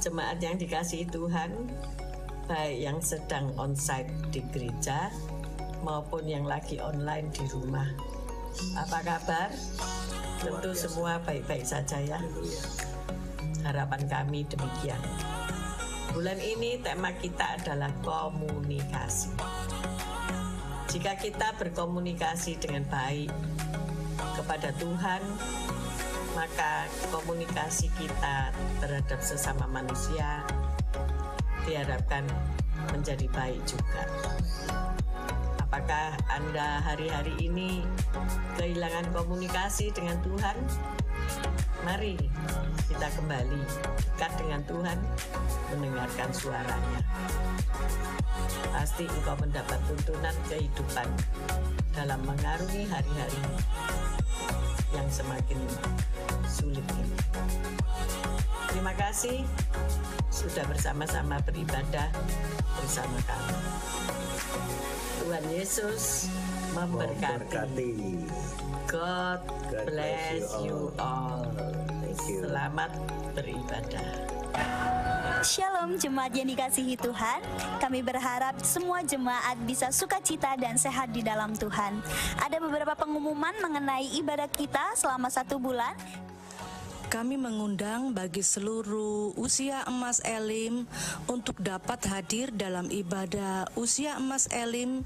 Jemaat yang dikasihi Tuhan, baik yang sedang onsite di gereja maupun yang lagi online di rumah. Apa kabar? Tentu semua baik-baik saja ya. Harapan kami demikian. Bulan ini tema kita adalah komunikasi. Jika kita berkomunikasi dengan baik kepada Tuhan, maka komunikasi kita terhadap sesama manusia diharapkan menjadi baik juga. Apakah Anda hari-hari ini kehilangan komunikasi dengan Tuhan? Mari kita kembali dekat dengan Tuhan, mendengarkan suaranya. Pasti engkau mendapat tuntunan kehidupan dalam mengarungi hari-hari yang semakin sulit ini. Terima kasih sudah bersama-sama beribadah bersama kami. Tuhan Yesus memberkati. God bless you all. Selamat beribadah. Shalom jemaat yang dikasihi Tuhan. Kami berharap semua jemaat bisa sukacita dan sehat di dalam Tuhan. Ada beberapa pengumuman mengenai ibadah kita selama 1 bulan. Kami mengundang bagi seluruh usia emas Elim untuk dapat hadir dalam ibadah usia emas Elim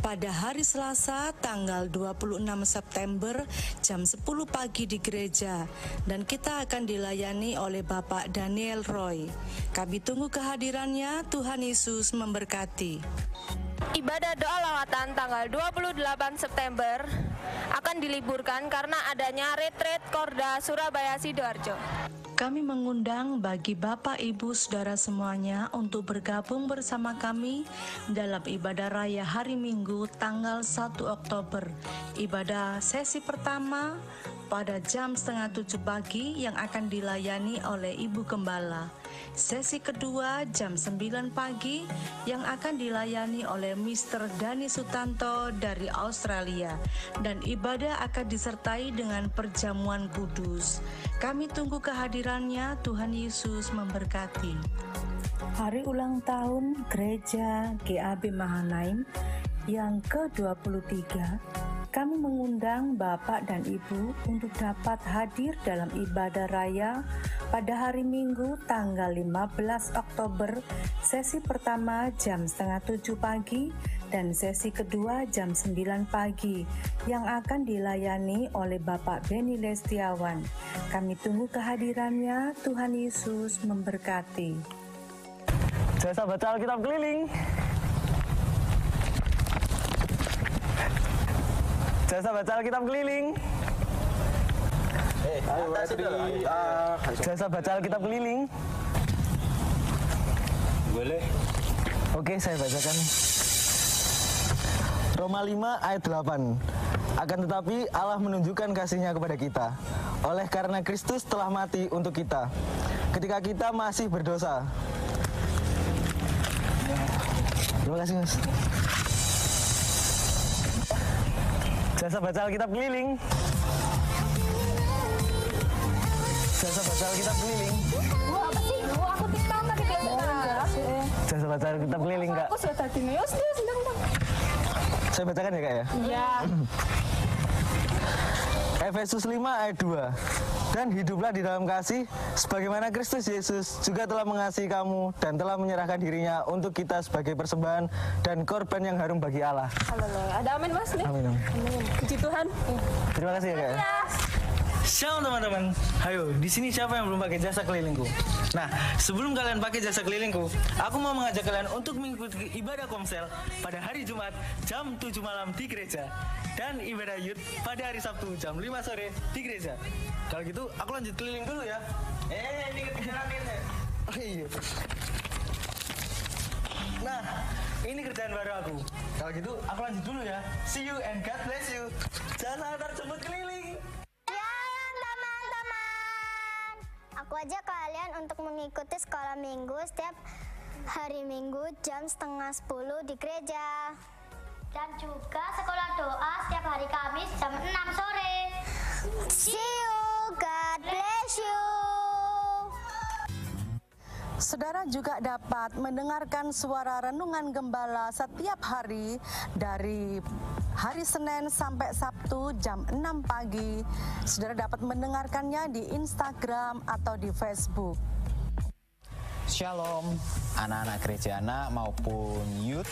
pada hari Selasa tanggal 26 September jam 10 pagi di gereja, dan kita akan dilayani oleh Bapak Daniel Roy. Kami tunggu kehadirannya. Tuhan Yesus memberkati. Ibadah doa lawatan tanggal 28 September akan diliburkan karena adanya retreat Korda Surabaya Sidoarjo. Kami mengundang bagi Bapak, Ibu, Saudara semuanya untuk bergabung bersama kami dalam ibadah raya hari Minggu tanggal 1 Oktober. Ibadah sesi pertama pada jam 6:30 pagi yang akan dilayani oleh Ibu Gembala. Sesi kedua jam 9 pagi yang akan dilayani oleh Mr. Dani Sutanto dari Australia, dan ibadah akan disertai dengan perjamuan kudus. Kami tunggu kehadirannya. Tuhan Yesus memberkati. Hari ulang tahun Gereja GAB Mahanaim yang ke-23, kami mengundang Bapak dan Ibu untuk dapat hadir dalam ibadah raya pada hari Minggu tanggal 15 Oktober, sesi pertama jam 6:30 pagi dan sesi kedua jam 9 pagi yang akan dilayani oleh Bapak Beni Lestiawan. Kami tunggu kehadirannya. Tuhan Yesus memberkati. Jasa baca Alkitab keliling. Jasa baca Alkitab keliling. Jasa baca Alkitab keliling. Boleh. Oke, saya bacakan. Roma 5 ayat 8. Akan tetapi Allah menunjukkan kasih-Nya kepada kita, oleh karena Kristus telah mati untuk kita ketika kita masih berdosa. Terima kasih, Mas. Jasa baca Alkitab keliling. Jasa baca Alkitab keliling. Wah, apa sih? Wah, aku TikTok tapi dia Jasa baca Alkitab keliling, Kak. Aku sudah tadi nih. Sedang. Saya bacakan ya, Kak ya? Iya. Efesus 5 ayat 2. Dan hiduplah di dalam kasih, sebagaimana Kristus Yesus juga telah mengasihi kamu dan telah menyerahkan dirinya untuk kita sebagai persembahan dan korban yang harum bagi Allah. Haleluya. Ada amin, Mas? Amin. Puji Tuhan. Terima kasih ya, Kak. Shalom teman-teman. Ayo, di sini siapa yang belum pakai jasa kelilingku? Nah, sebelum kalian pakai jasa kelilingku, aku mau mengajak kalian untuk mengikuti ibadah komsel pada hari Jumat jam 7 malam di gereja, dan ibadah youth pada hari Sabtu jam 5 sore di gereja. Kalau gitu, aku lanjut keliling dulu ya. Ini kerjaan ini. Oh iya. Nah, ini kerjaan baru aku. Kalau gitu, aku lanjut dulu ya. See you and God bless you. Jangan terjemput keliling. Aku ajak kalian untuk mengikuti sekolah minggu setiap hari Minggu jam 9:30 di gereja. Dan juga sekolah doa setiap hari Kamis jam 6 sore. See you, God bless you. Saudara juga dapat mendengarkan suara renungan gembala setiap hari dari hari Senin sampai Sabtu jam 6 pagi. Saudara dapat mendengarkannya di Instagram atau di Facebook. Shalom, anak-anak gereja anak maupun youth.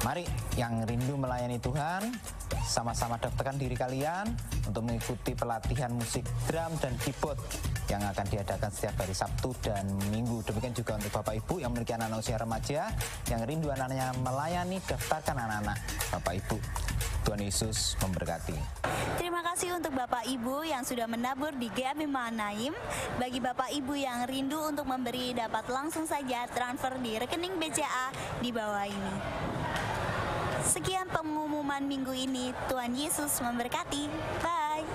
Mari yang rindu melayani Tuhan, sama-sama daftarkan diri kalian untuk mengikuti pelatihan musik drum dan keyboard yang akan diadakan setiap hari Sabtu dan Minggu. Demikian juga untuk Bapak Ibu yang memiliki anak-anak usia remaja yang rindu anaknya melayani, daftarkan anak-anak Bapak Ibu. Tuhan Yesus memberkati. Terima kasih untuk Bapak Ibu yang sudah menabur di GAB Mahanaim. Bagi Bapak Ibu yang rindu untuk memberi, dapat langsung saja transfer di rekening BCA di bawah ini. Sekian pengumuman minggu ini. Tuhan Yesus memberkati. Bye.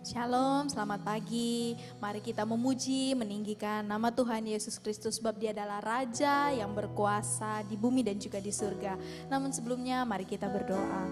Shalom, selamat pagi. Mari kita memuji, meninggikan nama Tuhan Yesus Kristus sebab Dia adalah Raja yang berkuasa di bumi dan juga di surga. Namun sebelumnya mari kita berdoa.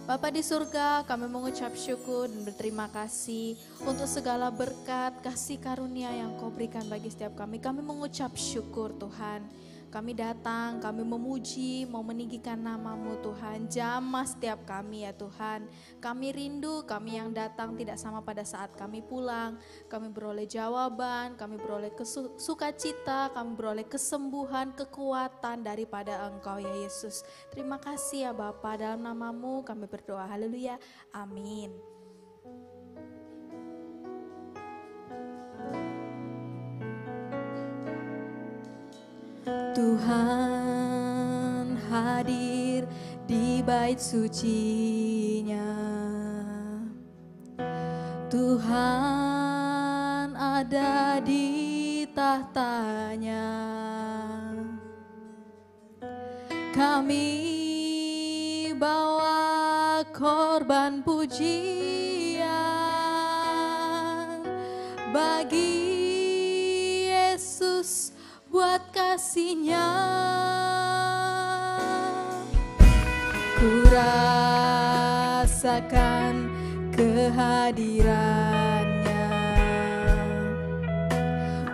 Bapa di surga, kami mengucap syukur dan berterima kasih untuk segala berkat, kasih karunia yang Kau berikan bagi setiap kami. Kami mengucap syukur Tuhan. Kami datang, kami memuji, mau meninggikan nama-Mu Tuhan. Jamah setiap kami ya Tuhan. Kami rindu, kami yang datang tidak sama pada saat kami pulang. Kami beroleh jawaban, kami beroleh sukacita, kami beroleh kesembuhan, kekuatan daripada Engkau ya Yesus. Terima kasih ya Bapa, dalam nama-Mu kami berdoa. Haleluya, amin. Tuhan hadir di bait suci-Nya. Tuhan ada di tahtanya. Kami bawa korban pujian bagi Yesus buat kasih-Nya. Ku rasakan kehadiran-Nya.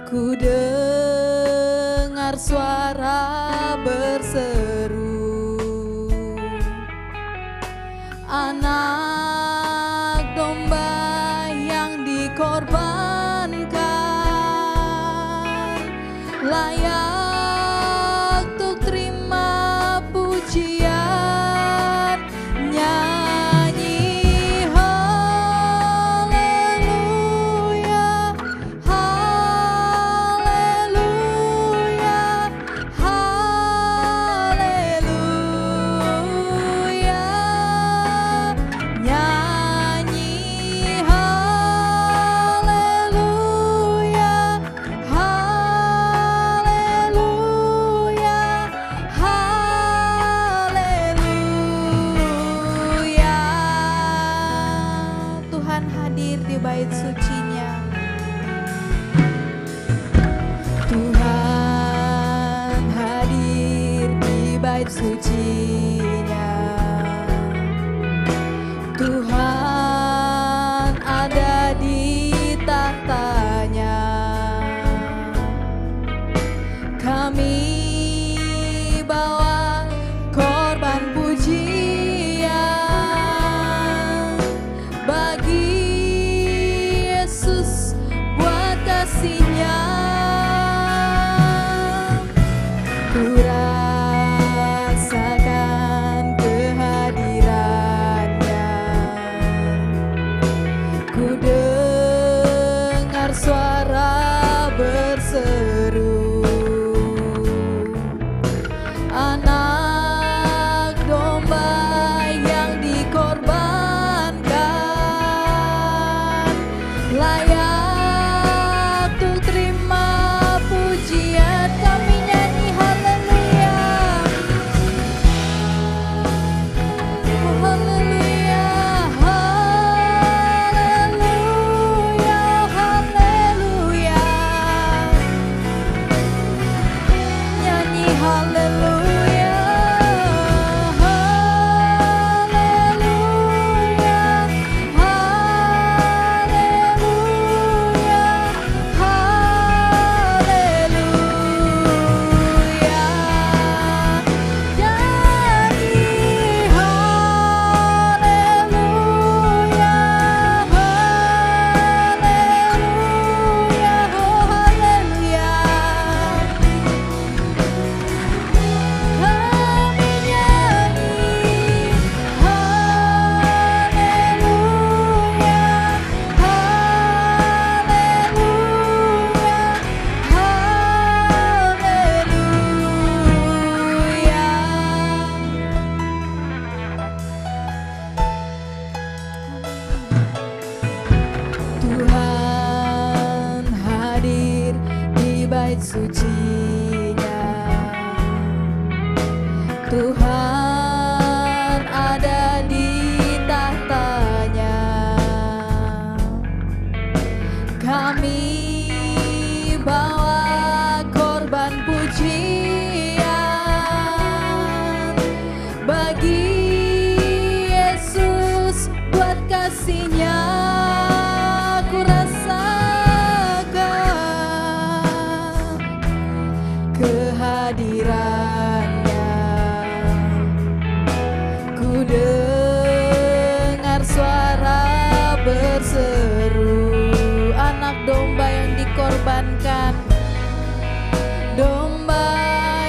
Ku dengar suara berseru, anak domba yang dikorbankan layak untuk terima pujian. Nyanyi haleluya, haleluya, haleluya. Nyanyi haleluya, haleluya, haleluya. Tuhan hadir di bait suci-Nya. Tuhan hadir di bait suci-Nya. Tuhan ada di tahtanya. Kami bawa korban pujian bagi Yesus buat kasih-Nya. Ku rasakan Tuhan ada di tahtanya. Kami bawa korban pujian bagi Yesus, buat kasih-Nya ku rasakan kehadiran-Nya. Ku dengar suara berseru, anak domba yang dikorbankan, domba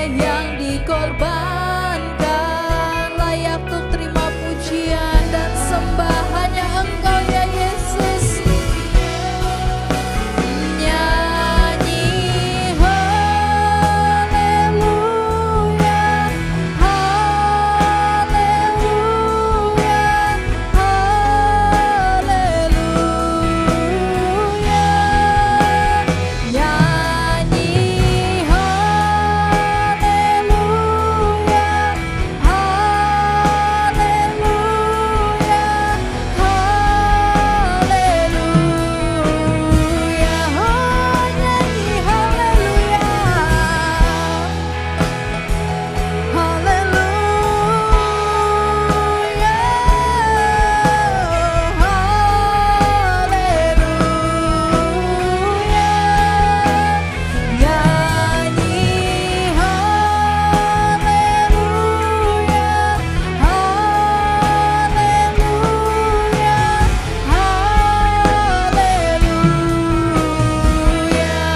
yang dikorbankan, layak untuk terima pujian dan sembah hanya Engkau ya Yesus. Nyanyi haleluya, haleluya, haleluya. Nyanyi haleluya, haleluya, haleluya. Oh, nyanyi haleluya, haleluya, haleluya. Nyanyi haleluya, haleluya, haleluya.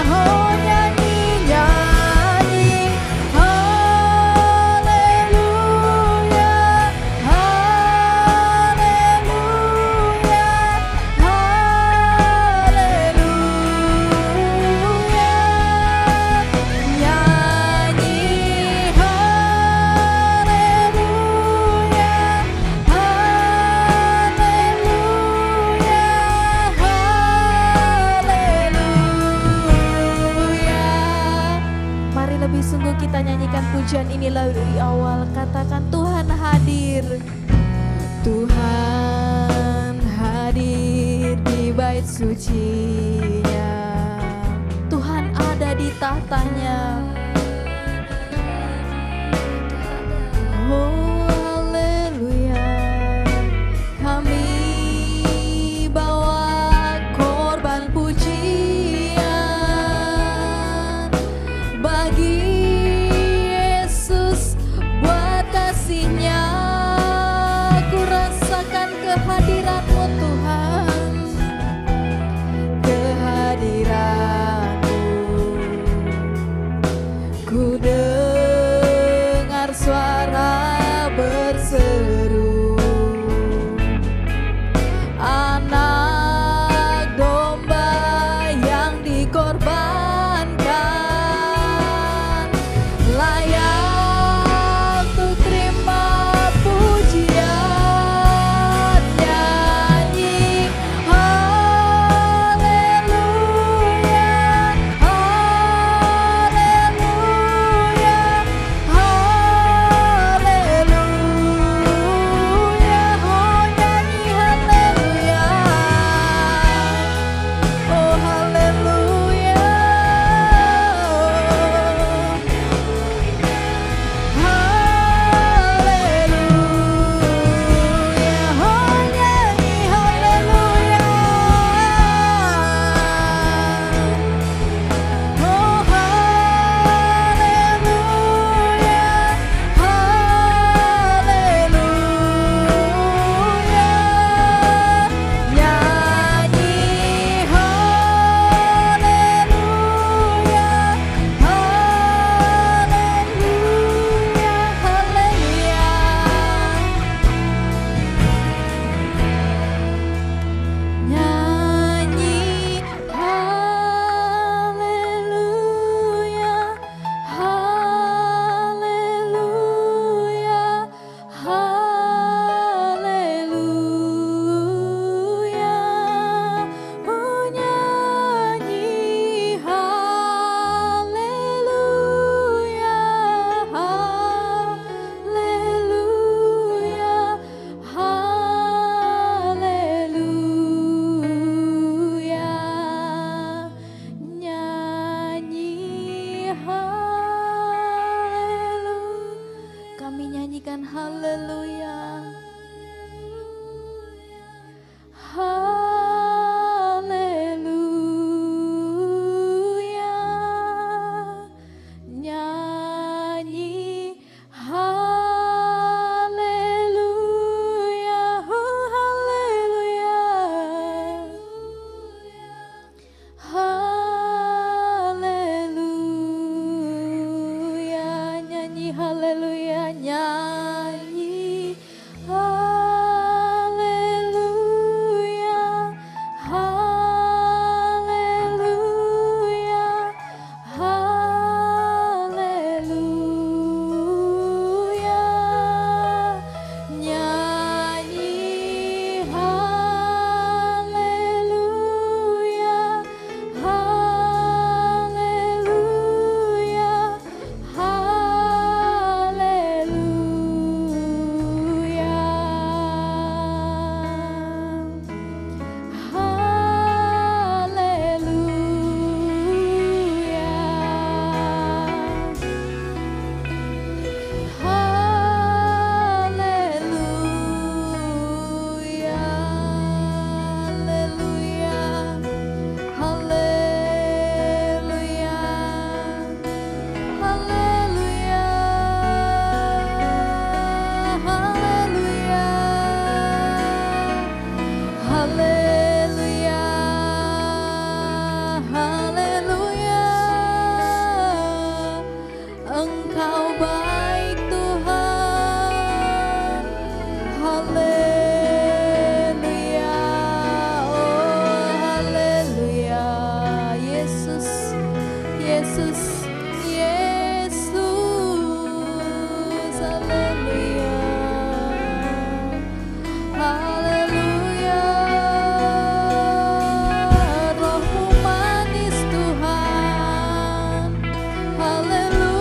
Oh, nyanyi, nyanyi haleluya, haleluya, haleluya. Nyanyi haleluya, haleluya, haleluya. Mari lebih sungguh kita nyanyikan pujian ini dari awal. Katakan Tuhan hadir. Tuhan hadir di bait suci-Nya. Tuhan ada di tahtanya. Oh haleluya. Kami bawa korban pujian bagi Yesus, buat kasih-Nya ku rasakan kehadiran-Mu Tuhan, kehadiran-Mu. Ku dengar suara berseru, anak domba yang dikorbankan, layak untuk terima pujian. Nyanyi haleluya, haleluya, haleluya. Oh nyanyi haleluya, oh haleluya. Tuhan. Haleluya. Haleluya. Nyanyi haleluya. Haleluya. Haleluya. Nyanyi haleluya. Nyanyi haleluya. Haleluya. Haleluya. Nyanyi haleluya. Haleluya. Haleluya, haleluya, Engkau baik Tuhan. Haleluya, oh haleluya, Yesus, Yesus, Yesus, haleluya. Haleluya, rohmu manis Tuhan. Haleluya.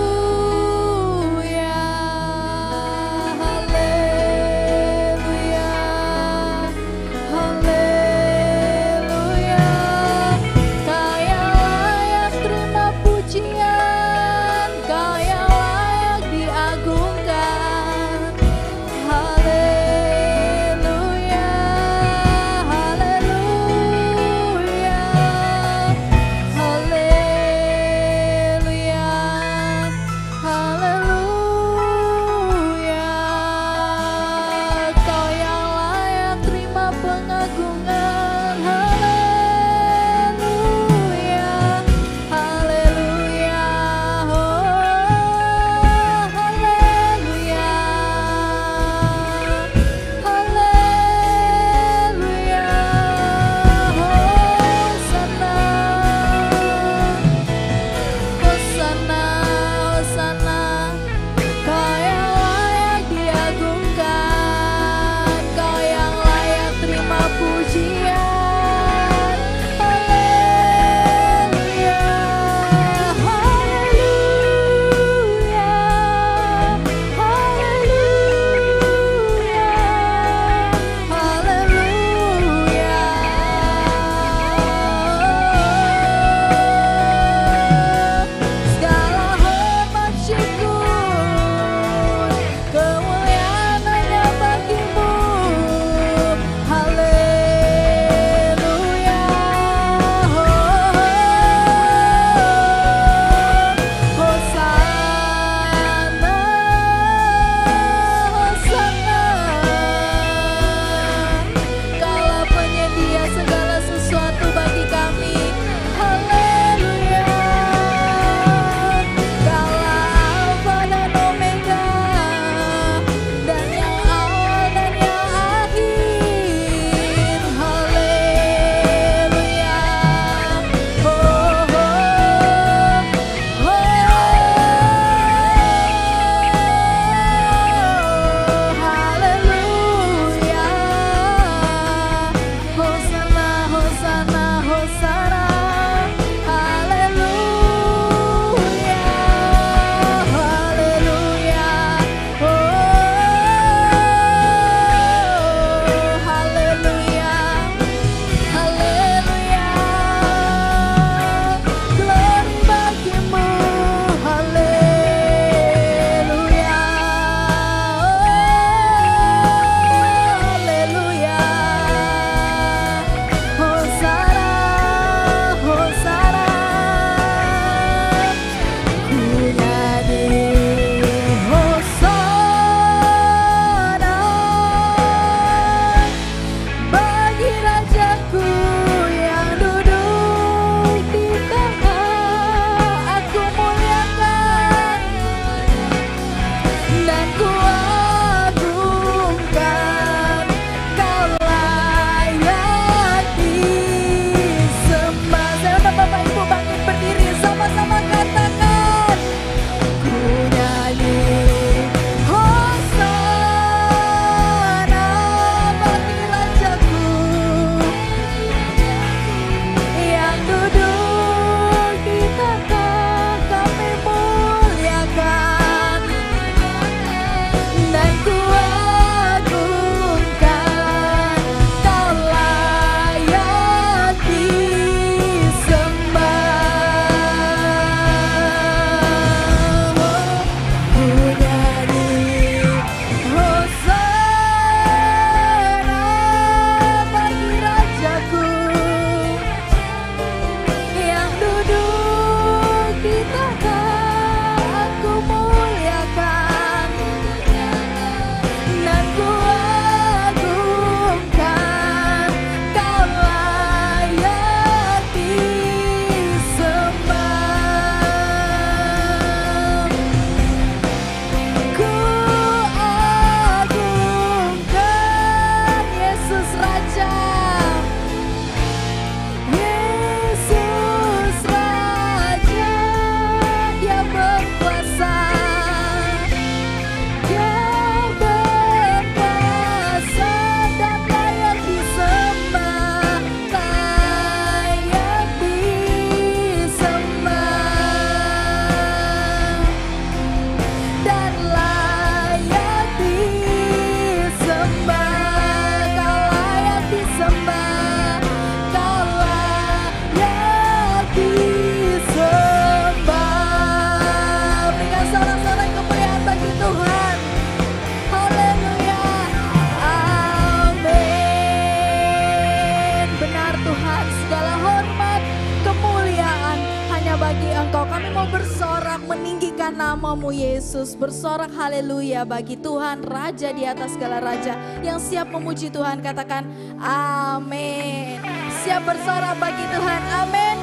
namamu Yesus, bersorak haleluya bagi Tuhan, Raja di atas segala raja. Yang siap memuji Tuhan katakan amin. Siap bersorak bagi Tuhan, amin.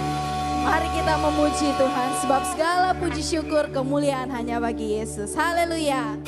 Mari kita memuji Tuhan, sebab segala puji syukur kemuliaan hanya bagi Yesus. Haleluya.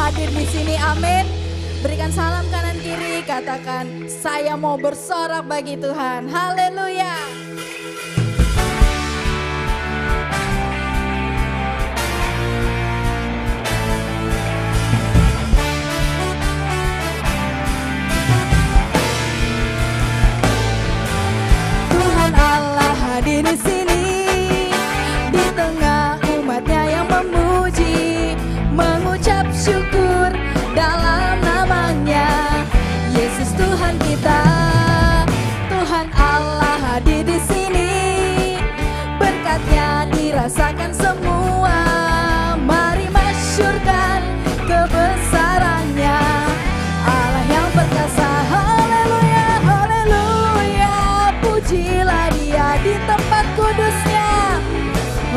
hadir di sini, amin. Berikan salam kanan kiri, katakan saya mau bersorak bagi Tuhan. Haleluya. Tuhan Allah hadir di sini. dirasakan semua. Mari masyurkan kebesarannya, Allah yang perkasa. Haleluya, haleluya, pujilah Dia di tempat kudusnya.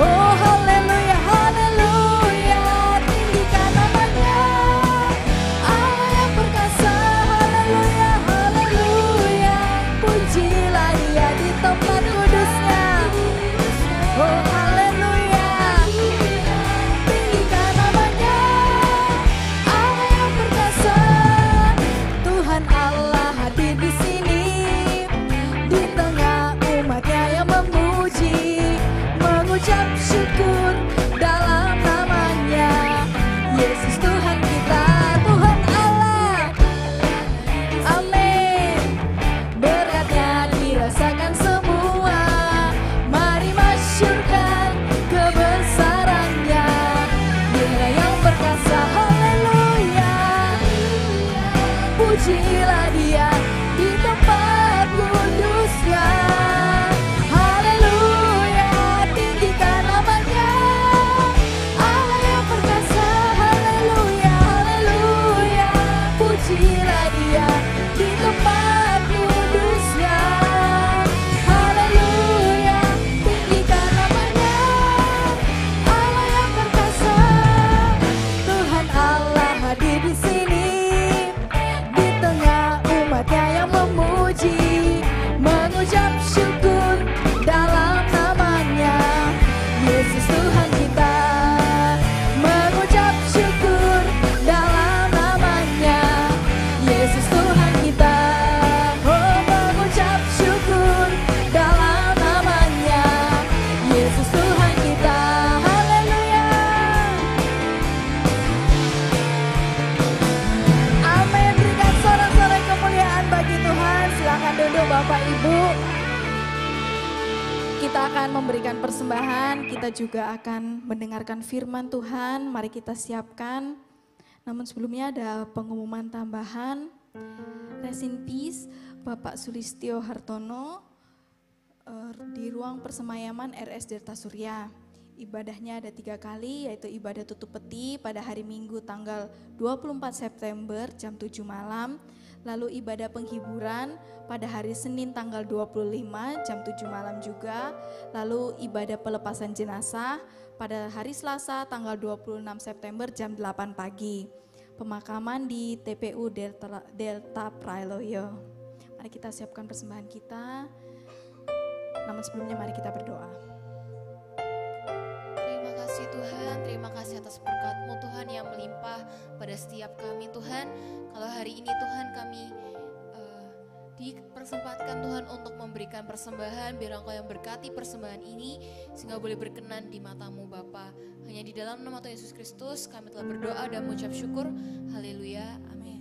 Oh haleluya, haleluya, tinggikan namanya, Allah yang perkasa. Haleluya, haleluya, pujilah Dia di tempat kudusnya. Oh haleluya, tinggikan namanya, Allah yang perkasa. Tuhan Allah hadir di sini, di tengah umatnya yang memuji, mengucap syukur dalam namanya. Yesus Tuhan kita, Tuhan Allah. Amin. Berkatnya dirasakan semua. Mari masyurkan kebesarannya, Dia yang perkasa. Haleluya, pujilah Dia di tempat kudusnya. Haleluya, tinggikan namanya, Allah yang perkasa. Haleluya, haleluya, pujilah Dia di tempat kudusnya. Haleluya, tinggikan namanya, Allah yang perkasa. Tuhan Allah hadir di sini, di tengah umatnya yang memuji, mengucap syukur dalam namanya. Yesus Tuhan kita, mengucap syukur dalam namanya. Yesus Tuhan kita, oh mengucap syukur dalam namanya. Yesus Tuhan kita, haleluya. Amin. Berikan sorak-sorai kemuliaan bagi Tuhan. Silakan duduk Bapak Ibu. Kita akan memberikan persembahan, kita juga akan mendengarkan firman Tuhan. Mari kita siapkan. Namun sebelumnya ada pengumuman tambahan. Rest in peace Bapak Sulistyo Hartono di ruang persemayaman RS Delta Surya. Ibadahnya ada 3 kali, yaitu ibadah tutup peti pada hari Minggu tanggal 24 September jam 7 malam. Lalu ibadah penghiburan pada hari Senin tanggal 25 jam 7 malam juga. Lalu ibadah pelepasan jenazah pada hari Selasa tanggal 26 September jam 8 pagi. Pemakaman di TPU Delta Prailoyo. Mari kita siapkan persembahan kita. Namun sebelumnya mari kita berdoa. Terima kasih Tuhan, terima kasih atas berkat-Mu Tuhan yang melimpah pada setiap kami Tuhan. Kalau hari ini Tuhan kami dipersempatkan Tuhan untuk memberikan persembahan, biar Engkau yang berkati persembahan ini sehingga boleh berkenan di mata-Mu Bapa. Hanya di dalam nama Tuhan Yesus Kristus kami telah berdoa dan mengucap syukur. Haleluya, amin.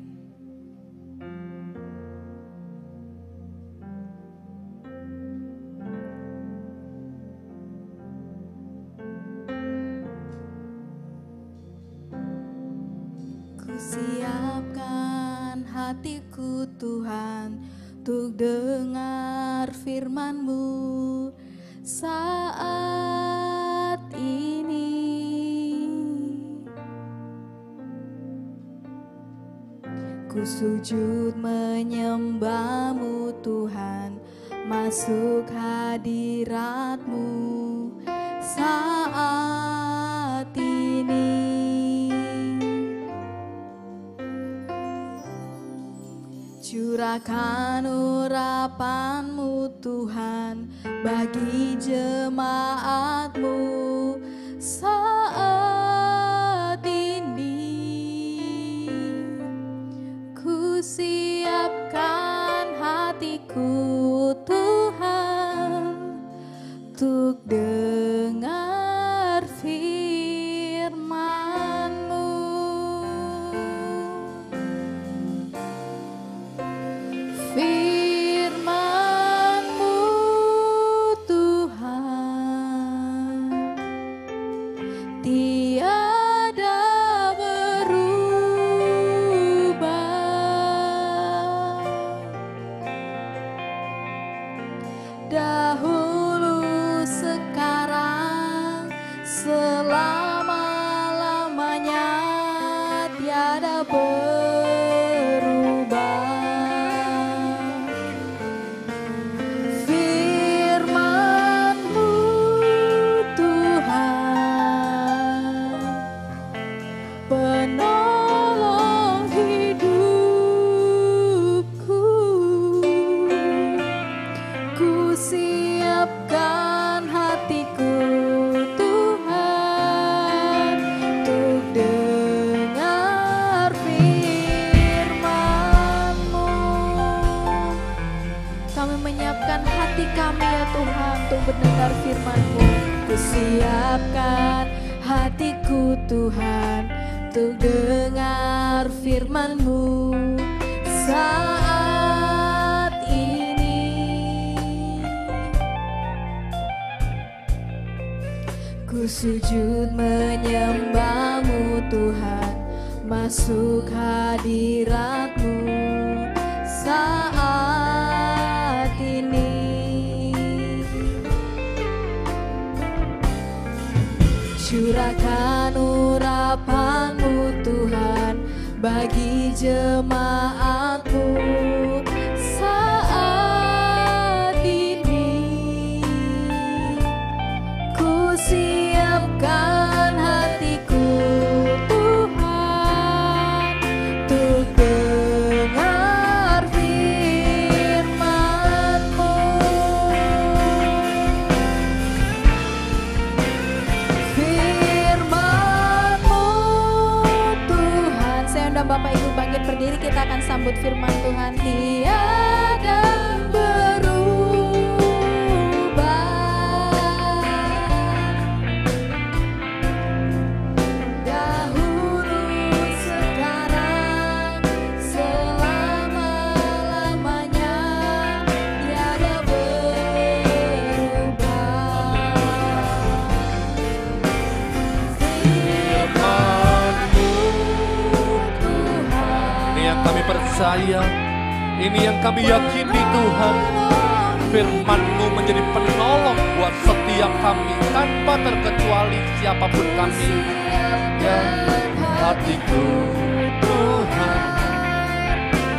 Siapkan hatiku Tuhan untuk dengar firman-Mu saat ini. Ku sujud menyembah-Mu Tuhan, masuk hadirat-Mu saat ini. Curahkan urapan-Mu Tuhan bagi jemaat-Mu saat ini. Ku siapkan hatiku Tuhan untuk dengar firman-Mu. Firman-Mu Tuhan tiada berubah. Dahulu, sekarang selama-lamanya tiada berubah. Firman-Mu Tuhan, penolong hidupku. Ku siapkan hatiku Tuhan untuk dengar firman-Mu. Kami menyiapkan hati kami ya Tuhan untuk mendengar firman-Mu. Ku siapkan hatiku Tuhan untuk dengar firman-Mu saat ini. Ku sujud menyembah-Mu Tuhan, masuk hadirat-Mu saat ini. Curahkan urapan-Mu Tuhan bagi jemaat-Mu saat ini. Ku siapkan hatiku Tuhan untuk dengar firman-Mu. Firman-Mu Tuhan. Saya undang Bapak Ibu bangkit berdiri, kita akan sambut firman Tuhan. Tiada berubah, dahulu, sekarang, selama-lamanya tiada berubah. Firman-Mu Tuhan, ini yang kami percaya, ini yang kami yakini Tuhan. Firman-Mu menjadi penolong buat setiap kami tanpa terkecuali siapapun kami. Ya, hatiku Tuhan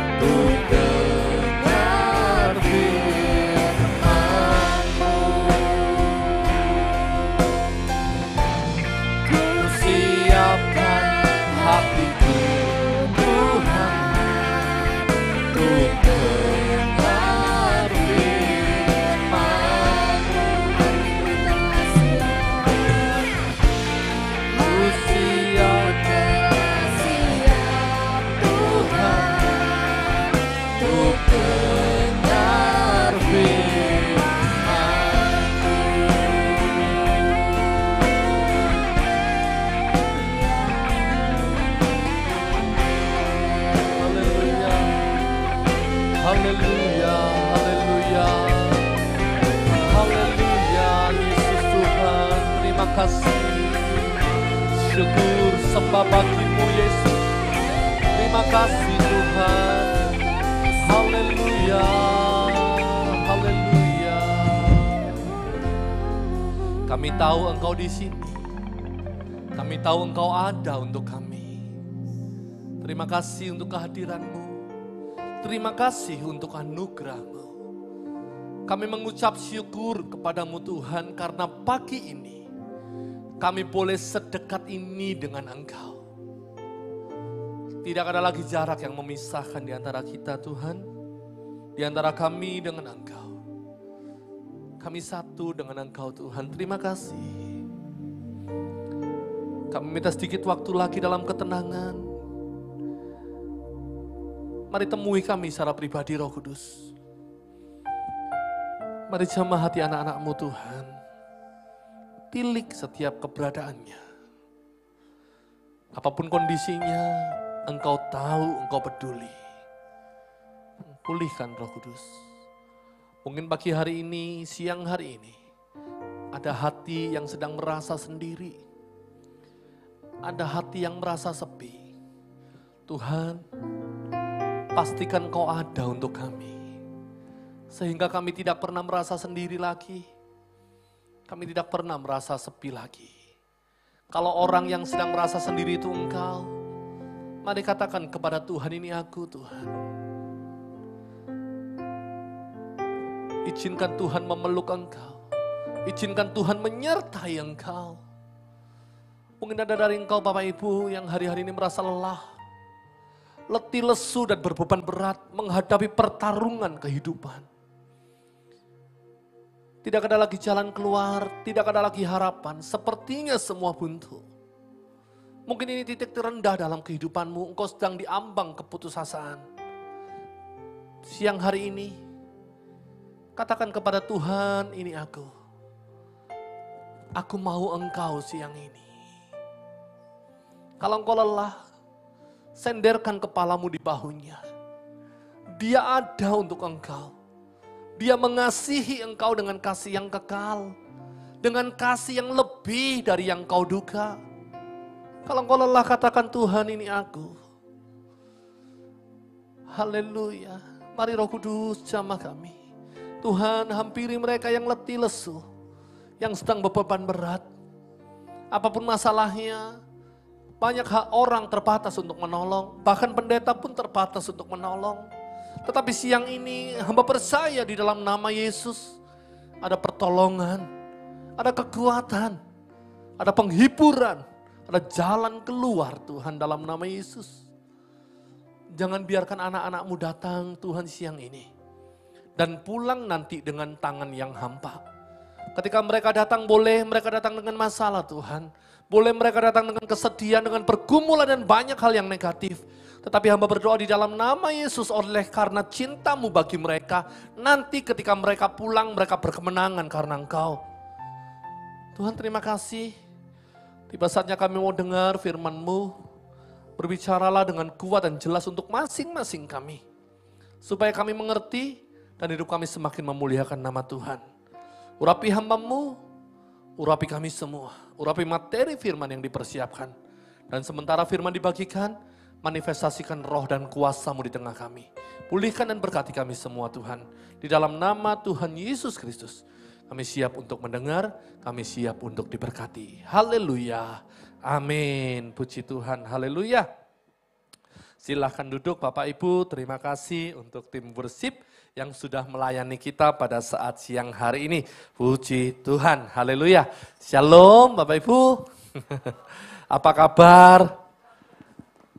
untuk dengar firman-Mu. Ku siapkan hatiku Tuhan untuk dengar firman-Mu. Ku siapkan Tuhan untuk dengar Haleluya, haleluya, haleluya, haleluya. Yesus Tuhan, terima kasih. Syukur sembah bagi-Mu Yesus. Terima kasih Tuhan. Haleluya, haleluya. Kami tahu Engkau di sini. Kami tahu Engkau ada untuk kami. Terima kasih untuk kehadiran-Mu. Terima kasih untuk anugerah-Mu. Kami mengucap syukur kepadamu Tuhan karena pagi ini kami boleh sedekat ini dengan Engkau. Tidak ada lagi jarak yang memisahkan di antara kita Tuhan, di antara kami dengan Engkau. Kami satu dengan Engkau Tuhan, terima kasih. Kami minta sedikit waktu lagi dalam ketenangan. Mari temui kami secara pribadi Roh Kudus. Mari jamah hati anak-anak-Mu Tuhan. Tilik setiap keberadaannya. Apapun kondisinya, Engkau tahu, Engkau peduli. Pulihkan Roh Kudus. Mungkin pagi hari ini, siang hari ini, ada hati yang sedang merasa sendiri. Ada hati yang merasa sepi. Tuhan, pastikan Kau ada untuk kami. Sehingga kami tidak pernah merasa sendiri lagi. Kami tidak pernah merasa sepi lagi. Kalau orang yang sedang merasa sendiri itu Engkau, mari katakan kepada Tuhan, ini aku Tuhan. Izinkan Tuhan memeluk Engkau. Izinkan Tuhan menyertai Engkau. Mungkin ada dari Engkau Bapak Ibu yang hari-hari ini merasa lelah, letih lesu dan berbeban berat menghadapi pertarungan kehidupan. Tidak ada lagi jalan keluar, tidak ada lagi harapan, sepertinya semua buntu. Mungkin ini titik terendah dalam kehidupanmu, engkau sedang diambang keputusasaan. Siang hari ini, katakan kepada Tuhan, ini aku. Aku mau Engkau siang ini. Kalau engkau lelah, senderkan kepalamu di bahunya. Dia ada untuk engkau. Dia mengasihi engkau dengan kasih yang kekal. Dengan kasih yang lebih dari yang kau duga. Kalau engkau lelah, katakan Tuhan, ini aku. Haleluya. Mari Roh Kudus jamah kami. Tuhan, hampiri mereka yang letih lesu. Yang sedang berbeban berat. Apapun masalahnya, banyak orang terbatas untuk menolong. Bahkan pendeta pun terbatas untuk menolong. Tetapi siang ini hamba percaya di dalam nama Yesus ada pertolongan, ada kekuatan, ada penghiburan, ada jalan keluar Tuhan dalam nama Yesus. Jangan biarkan anak-anakmu datang Tuhan siang ini dan pulang nanti dengan tangan yang hampa. Ketika mereka datang, boleh mereka datang dengan masalah Tuhan. Boleh mereka datang dengan kesedihan, dengan pergumulan dan banyak hal yang negatif. Tetapi hamba berdoa di dalam nama Yesus, oleh karena cintamu bagi mereka, nanti ketika mereka pulang, mereka berkemenangan karena Engkau. Tuhan, terima kasih. Tiba saatnya kami mau dengar firman-Mu. Berbicaralah dengan kuat dan jelas untuk masing-masing kami. Supaya kami mengerti dan hidup kami semakin memuliakan nama Tuhan. Urapi hamba-Mu, urapi kami semua. Urapi materi firman yang dipersiapkan. Dan sementara firman dibagikan, manifestasikan roh dan kuasa-Mu di tengah kami. Pulihkan dan berkati kami semua Tuhan. Di dalam nama Tuhan Yesus Kristus. Kami siap untuk mendengar, kami siap untuk diberkati. Haleluya. Amin. Puji Tuhan. Haleluya. Silahkan duduk Bapak Ibu. Terima kasih untuk tim worship yang sudah melayani kita pada saat siang hari ini. Puji Tuhan. Haleluya. Shalom Bapak Ibu. Apa kabar?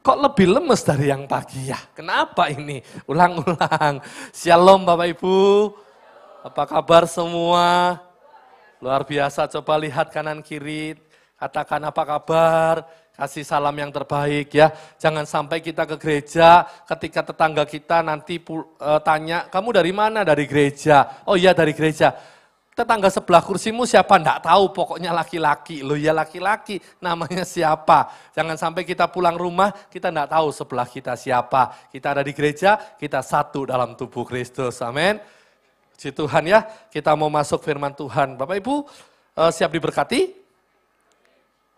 Kok lebih lemes dari yang pagi ya? Kenapa ini? Ulang-ulang. Shalom Bapak Ibu. Apa kabar semua? Luar biasa, coba lihat kanan kiri. Katakan apa kabar? Kasih salam yang terbaik ya. Jangan sampai kita ke gereja, ketika tetangga kita nanti tanya, kamu dari mana? Dari gereja. Oh iya dari gereja. Tetangga sebelah kursimu siapa? Enggak tahu, pokoknya laki-laki. Loh ya laki-laki, namanya siapa? Jangan sampai kita pulang rumah, kita enggak tahu sebelah kita siapa. Kita ada di gereja, kita satu dalam tubuh Kristus. Amin. Puji Tuhan ya, kita mau masuk firman Tuhan. Bapak Ibu, siap diberkati?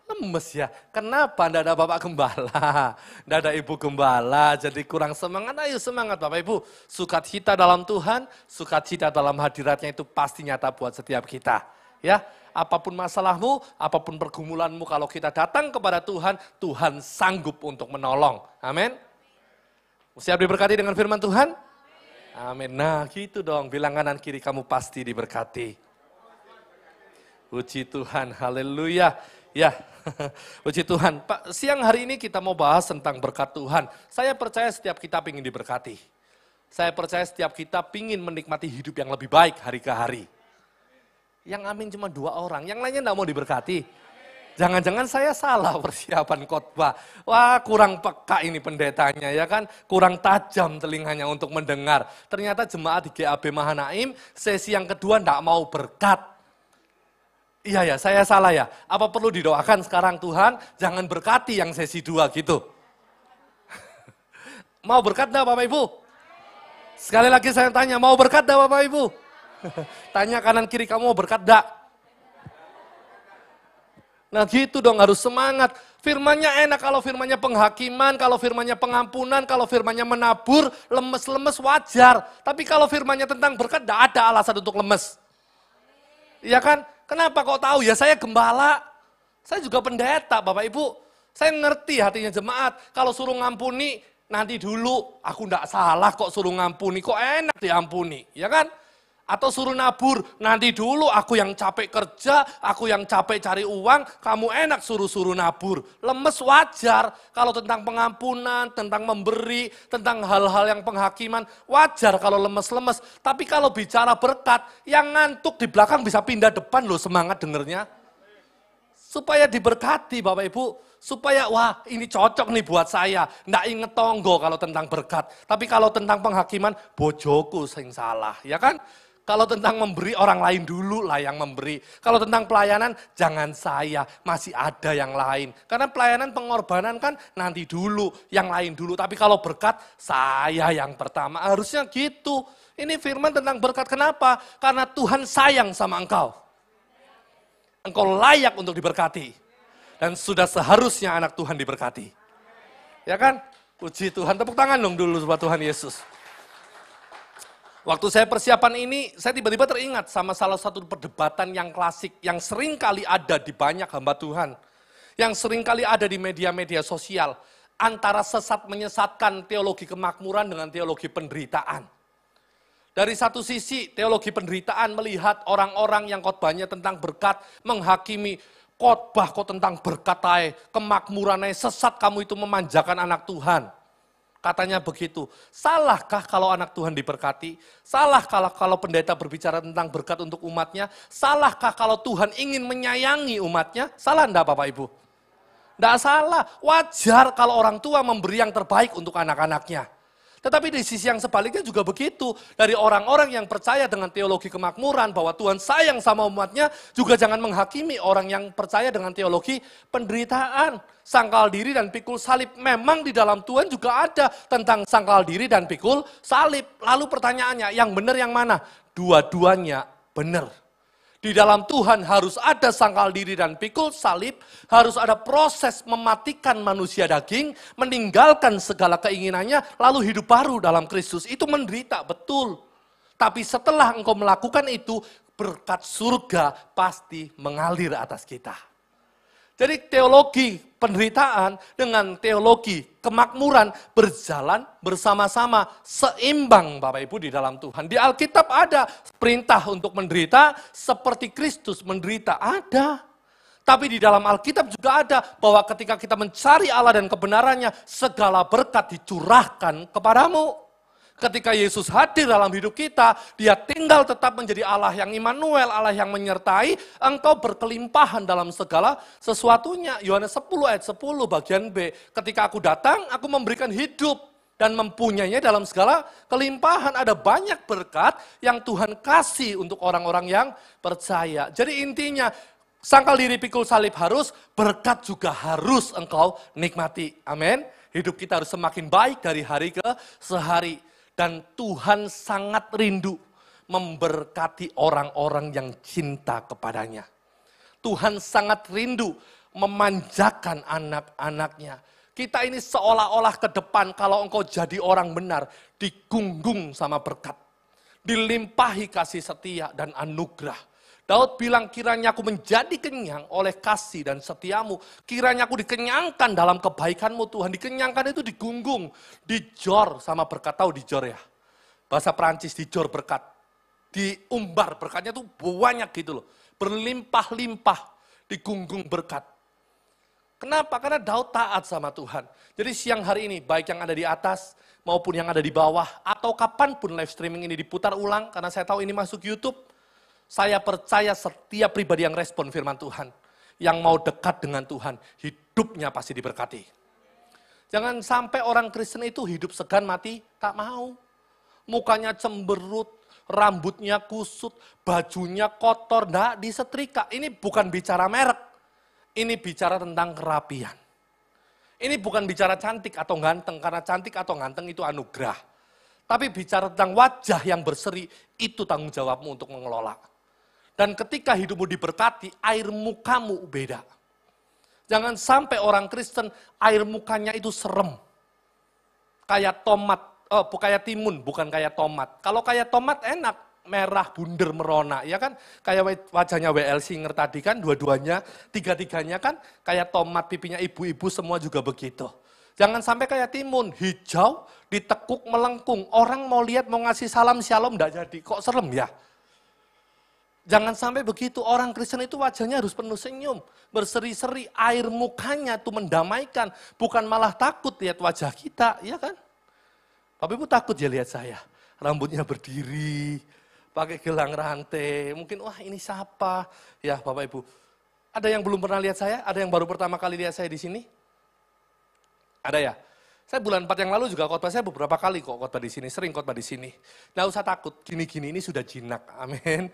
Lemes ya, kenapa enggak ada Bapak Gembala, enggak ada Ibu Gembala, jadi kurang semangat. Ayo semangat Bapak Ibu, sukacita dalam Tuhan, sukacita dalam hadiratnya itu pasti nyata buat setiap kita. Ya, apapun masalahmu, apapun pergumulanmu, kalau kita datang kepada Tuhan, Tuhan sanggup untuk menolong. Amin. Siap diberkati dengan firman Tuhan? Amin. Nah gitu dong, bilang kanan kiri kamu pasti diberkati. Puji Tuhan, haleluya. Ya, puji Tuhan. Pak, siang hari ini kita mau bahas tentang berkat Tuhan. Saya percaya setiap kita ingin diberkati. Saya percaya setiap kita ingin menikmati hidup yang lebih baik hari ke hari. Yang amin cuma 2 orang, yang lainnya enggak mau diberkati. Jangan-jangan saya salah persiapan khotbah. Wah, kurang peka ini pendetanya ya kan, kurang tajam telinganya untuk mendengar. Ternyata jemaat di GAB Mahanaim sesi yang kedua enggak mau berkat. Iya ya, saya salah ya. Apa perlu didoakan sekarang Tuhan, jangan berkati yang sesi 2 gitu. Mau berkat enggak Bapak Ibu? Sekali lagi saya tanya, mau berkat enggak Bapak Ibu? Tanya kanan kiri, kamu mau berkat enggak? Nah gitu dong, harus semangat. Firmannya enak kalau firmannya penghakiman, kalau firmannya pengampunan, kalau firmannya menabur, lemes-lemes wajar. Tapi kalau firmannya tentang berkat, enggak ada alasan untuk lemes. Iya kan? Kenapa kok tahu? Ya saya gembala. Saya juga pendeta, Bapak Ibu. Saya ngerti hatinya jemaat. Kalau suruh ngampuni, nanti dulu. Aku enggak salah kok suruh ngampuni. Kok enak diampuni, ya kan? Atau suruh nabur, nanti dulu aku yang capek kerja, aku yang capek cari uang, kamu enak suruh-suruh nabur. Lemes wajar, kalau tentang pengampunan, tentang memberi, tentang hal-hal yang penghakiman, wajar kalau lemes-lemes. Tapi kalau bicara berkat, yang ngantuk di belakang bisa pindah depan loh, semangat dengernya. Supaya diberkati Bapak Ibu, supaya wah ini cocok nih buat saya. Nggak inget tonggo kalau tentang berkat, tapi kalau tentang penghakiman, bojoku sing salah, ya kan? Kalau tentang memberi, orang lain dulu lah yang memberi. Kalau tentang pelayanan, jangan saya, masih ada yang lain. Karena pelayanan pengorbanan kan nanti dulu, yang lain dulu. Tapi kalau berkat, saya yang pertama. Harusnya gitu. Ini firman tentang berkat, kenapa? Karena Tuhan sayang sama engkau. Engkau layak untuk diberkati. Dan sudah seharusnya anak Tuhan diberkati. Ya kan? Puji Tuhan, tepuk tangan dong dulu buat Tuhan Yesus. Waktu saya persiapan ini, saya tiba-tiba teringat sama salah satu perdebatan yang klasik, yang sering kali ada di banyak hamba Tuhan. Yang sering kali ada di media-media sosial, antara sesat menyesatkan teologi kemakmuran dengan teologi penderitaan. Dari satu sisi, teologi penderitaan melihat orang-orang yang khotbahnya tentang berkat, menghakimi khotbah kok tentang berkat, kemakmuran, sesat kamu itu memanjakan anak Tuhan. Katanya begitu. Salahkah kalau anak Tuhan diberkati? Salahkah kalau pendeta berbicara tentang berkat untuk umatnya? Salahkah kalau Tuhan ingin menyayangi umatnya? Salah enggak Bapak Ibu? Enggak salah. Wajar kalau orang tua memberi yang terbaik untuk anak-anaknya. Tetapi di sisi yang sebaliknya juga begitu. Dari orang-orang yang percaya dengan teologi kemakmuran bahwa Tuhan sayang sama umatnya, juga jangan menghakimi orang yang percaya dengan teologi penderitaan. Sangkal diri dan pikul salib. Memang di dalam Tuhan juga ada tentang sangkal diri dan pikul salib. Lalu pertanyaannya, yang benar yang mana? Dua-duanya benar. Di dalam Tuhan harus ada sangkal diri dan pikul salib, harus ada proses mematikan manusia daging, meninggalkan segala keinginannya, lalu hidup baru dalam Kristus. Itu menderita, betul. Tapi setelah engkau melakukan itu, berkat surga pasti mengalir atas kita. Jadi teologi penderitaan dengan teologi kemakmuran berjalan bersama-sama, seimbang Bapak Ibu di dalam Tuhan. Di Alkitab ada perintah untuk menderita seperti Kristus menderita, ada. Tapi di dalam Alkitab juga ada bahwa ketika kita mencari Allah dan kebenarannya, segala berkat dicurahkan kepadamu. Ketika Yesus hadir dalam hidup kita, dia tinggal tetap menjadi Allah yang Immanuel, Allah yang menyertai, engkau berkelimpahan dalam segala sesuatunya. Yohanes 10 ayat 10 bagian B, ketika aku datang, aku memberikan hidup dan mempunyainya dalam segala kelimpahan. Ada banyak berkat yang Tuhan kasih untuk orang-orang yang percaya. Jadi intinya, sangkal diri pikul salib harus, berkat juga harus engkau nikmati. Amin. Hidup kita harus semakin baik dari hari ke sehari. Dan Tuhan sangat rindu memberkati orang-orang yang cinta kepadanya. Tuhan sangat rindu memanjakan anak-anaknya. Kita ini seolah-olah ke depan kalau engkau jadi orang benar, digunggung sama berkat. Dilimpahi kasih setia dan anugerah. Daud bilang, kiranya aku menjadi kenyang oleh kasih dan setiamu. Kiranya aku dikenyangkan dalam kebaikanmu Tuhan. Dikenyangkan itu digunggung, dijor sama berkat. Tahu dijor ya? Bahasa Perancis dijor berkat. Diumbar berkatnya tuh banyak gitu loh. Berlimpah-limpah, digunggung berkat. Kenapa? Karena Daud taat sama Tuhan. Jadi siang hari ini, baik yang ada di atas maupun yang ada di bawah, atau kapanpun live streaming ini diputar ulang, karena saya tahu ini masuk YouTube, saya percaya setiap pribadi yang respon firman Tuhan, yang mau dekat dengan Tuhan, hidupnya pasti diberkati. Jangan sampai orang Kristen itu hidup segan mati, tak mau. Mukanya cemberut, rambutnya kusut, bajunya kotor, enggak disetrika. Ini bukan bicara merek, ini bicara tentang kerapian. Ini bukan bicara cantik atau ganteng, karena cantik atau ganteng itu anugerah. Tapi bicara tentang wajah yang berseri, itu tanggung jawabmu untuk mengelola. Dan ketika hidupmu diberkati, air mukamu beda. Jangan sampai orang Kristen, air mukanya itu serem. Kayak tomat, kayak timun, bukan kayak tomat. Kalau kayak tomat enak, merah bunder merona, ya kan? Kayak wajahnya W.L. Singer tadi kan, dua-duanya, tiga-tiganya kan kayak tomat pipinya ibu-ibu semua juga begitu. Jangan sampai kayak timun, hijau, ditekuk, melengkung. Orang mau lihat, mau ngasih salam, shalom, enggak jadi. Kok serem ya? Jangan sampai begitu, orang Kristen itu wajahnya harus penuh senyum, berseri-seri, air mukanya itu mendamaikan, bukan malah takut lihat wajah kita, ya kan? Bapak Ibu takut ya lihat saya, rambutnya berdiri, pakai gelang rantai, mungkin wah ini siapa? Ya Bapak Ibu, ada yang belum pernah lihat saya? Ada yang baru pertama kali lihat saya di sini? Ada ya? Saya bulan 4 yang lalu juga khotbah, saya beberapa kali kok khotbah di sini, sering khotbah di sini. Nggak usah takut, gini-gini ini sudah jinak, amin.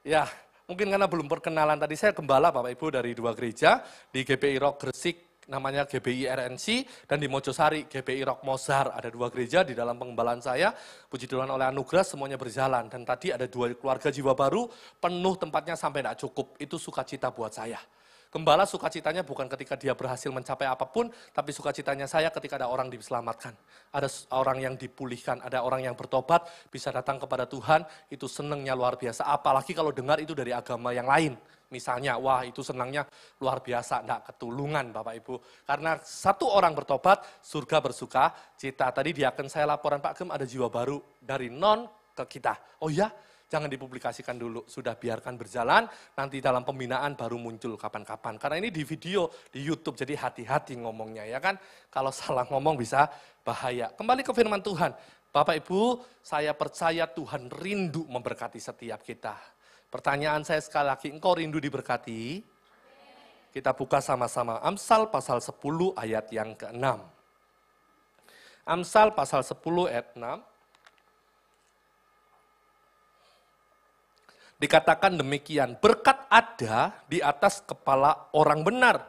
Ya, mungkin karena belum perkenalan tadi, saya gembala Bapak Ibu dari 2 gereja, di GPI Rock Gresik namanya GBI RNC, dan di Mojosari GBI Rock Mozar. Ada 2 gereja di dalam pengembalaan saya, puji Tuhan oleh anugerah semuanya berjalan. Dan tadi ada 2 keluarga jiwa baru, penuh tempatnya sampai tidak cukup, itu sukacita buat saya. Gembala sukacitanya bukan ketika dia berhasil mencapai apapun, tapi sukacitanya saya ketika ada orang diselamatkan. Ada orang yang dipulihkan, ada orang yang bertobat, bisa datang kepada Tuhan, itu senangnya luar biasa. Apalagi kalau dengar itu dari agama yang lain. Misalnya, wah itu senangnya luar biasa, enggak ketulungan Bapak Ibu. Karena satu orang bertobat, surga bersuka cita. Tadi di akun saya laporan Pak Gem ada jiwa baru dari non ke kita. Oh ya? Jangan dipublikasikan dulu, sudah biarkan berjalan, nanti dalam pembinaan baru muncul kapan-kapan. Karena ini di video, di YouTube, jadi hati-hati ngomongnya ya kan. Kalau salah ngomong bisa bahaya. Kembali ke firman Tuhan. Bapak Ibu, saya percaya Tuhan rindu memberkati setiap kita. Pertanyaan saya sekali lagi, engkau rindu diberkati? Kita buka sama-sama Amsal pasal 10 ayat yang ke-6. Amsal pasal 10 ayat 6. Dikatakan demikian, berkat ada di atas kepala orang benar,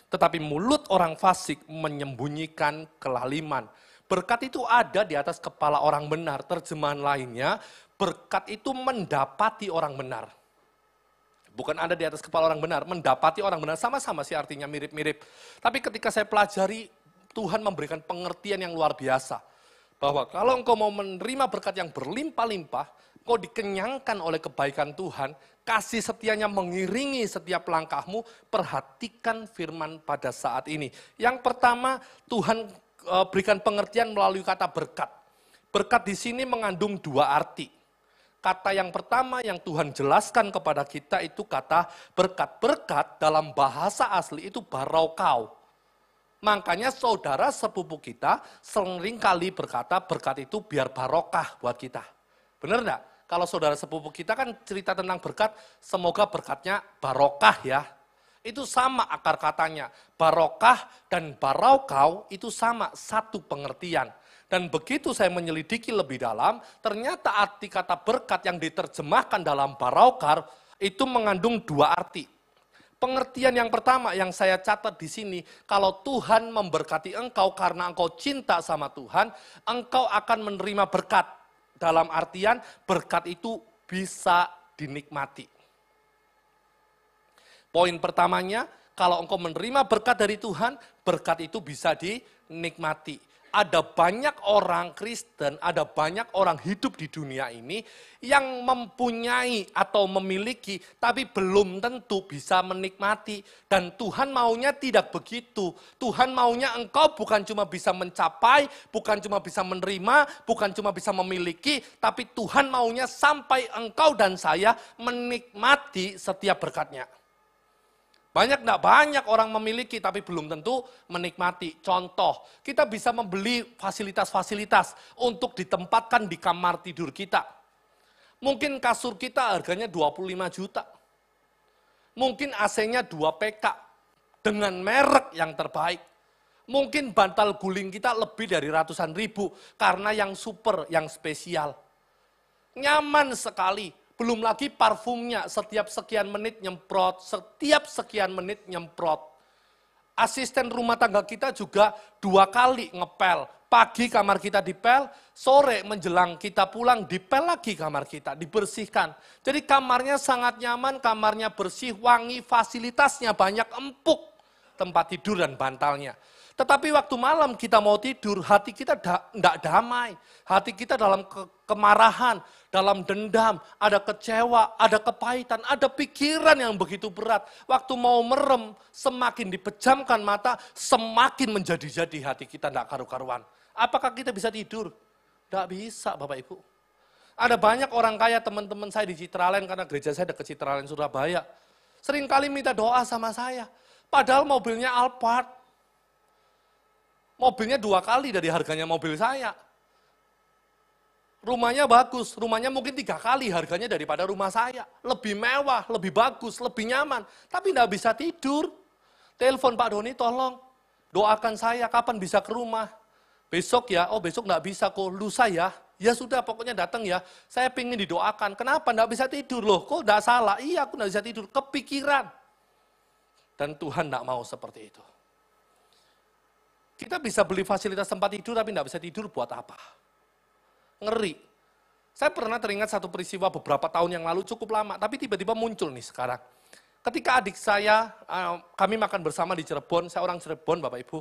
tetapi mulut orang fasik menyembunyikan kelaliman. Berkat itu ada di atas kepala orang benar, terjemahan lainnya, berkat itu mendapati orang benar. Bukan ada di atas kepala orang benar, mendapati orang benar, sama-sama sih artinya mirip-mirip. Tapi ketika saya pelajari, Tuhan memberikan pengertian yang luar biasa. Bahwa kalau engkau mau menerima berkat yang berlimpah-limpah, kau dikenyangkan oleh kebaikan Tuhan, kasih setianya mengiringi setiap langkahmu, perhatikan firman pada saat ini. Yang pertama, Tuhan berikan pengertian melalui kata berkat. Berkat di sini mengandung 2 arti. Kata yang pertama yang Tuhan jelaskan kepada kita itu kata berkat. Berkat dalam bahasa asli itu barokau. Makanya saudara sepupu kita sering kali berkata berkat itu biar barokah buat kita. Benar enggak? Kalau saudara sepupu kita kan cerita tentang berkat, semoga berkatnya barokah ya. Itu sama akar katanya. Barokah dan barokau itu sama, satu pengertian. Dan begitu saya menyelidiki lebih dalam, ternyata arti kata berkat yang diterjemahkan dalam barokah itu mengandung 2 arti. Pengertian yang pertama yang saya catat di sini, kalau Tuhan memberkati engkau karena engkau cinta sama Tuhan, engkau akan menerima berkat. Dalam artian berkat itu bisa dinikmati. Poin pertamanya, kalau engkau menerima berkat dari Tuhan, berkat itu bisa dinikmati. Ada banyak orang Kristen, ada banyak orang hidup di dunia ini yang mempunyai atau memiliki, tapi belum tentu bisa menikmati. Dan Tuhan maunya tidak begitu. Tuhan maunya engkau bukan cuma bisa mencapai, bukan cuma bisa menerima, bukan cuma bisa memiliki, tapi Tuhan maunya sampai engkau dan saya menikmati setiap berkatnya. Banyak orang memiliki tapi belum tentu menikmati. Contoh, kita bisa membeli fasilitas-fasilitas untuk ditempatkan di kamar tidur kita. Mungkin kasur kita harganya 25 juta. Mungkin AC-nya 2 PK dengan merek yang terbaik. Mungkin bantal guling kita lebih dari ratusan ribu karena yang super, yang spesial. Nyaman sekali. Belum lagi parfumnya, setiap sekian menit nyemprot, setiap sekian menit nyemprot. Asisten rumah tangga kita juga 2 kali ngepel. Pagi kamar kita dipel, sore menjelang kita pulang dipel lagi kamar kita, dibersihkan. Jadi kamarnya sangat nyaman, kamarnya bersih, wangi, fasilitasnya banyak, empuk tempat tidur dan bantalnya. Tetapi waktu malam kita mau tidur, hati kita tidak damai. Hati kita dalam kemarahan, dalam dendam, ada kecewa, ada kepahitan, ada pikiran yang begitu berat. Waktu mau merem, semakin dipejamkan mata, semakin menjadi-jadi hati kita tidak karu-karuan. Apakah kita bisa tidur? Tidak bisa Bapak Ibu. Ada banyak orang kaya teman-teman saya di Citraland, karena gereja saya dekat Citraland Surabaya. Seringkali minta doa sama saya. Padahal mobilnya Alphard. Mobilnya 2 kali dari harganya mobil saya. Rumahnya bagus, rumahnya mungkin 3 kali harganya daripada rumah saya. Lebih mewah, lebih bagus, lebih nyaman. Tapi tidak bisa tidur. Telepon Pak Doni, tolong doakan saya kapan bisa ke rumah. Besok ya, oh besok tidak bisa kok, lusa ya. Ya sudah pokoknya datang ya, saya pengen didoakan. Kenapa tidak bisa tidur loh, kok tidak salah. Iya aku tidak bisa tidur, kepikiran. Dan Tuhan tidak mau seperti itu. Kita bisa beli fasilitas tempat tidur tapi tidak bisa tidur buat apa? Ngeri. Saya pernah teringat satu peristiwa beberapa tahun yang lalu cukup lama, tapi tiba-tiba muncul nih sekarang. Ketika adik saya, kami makan bersama di Cirebon, saya orang Cirebon Bapak Ibu.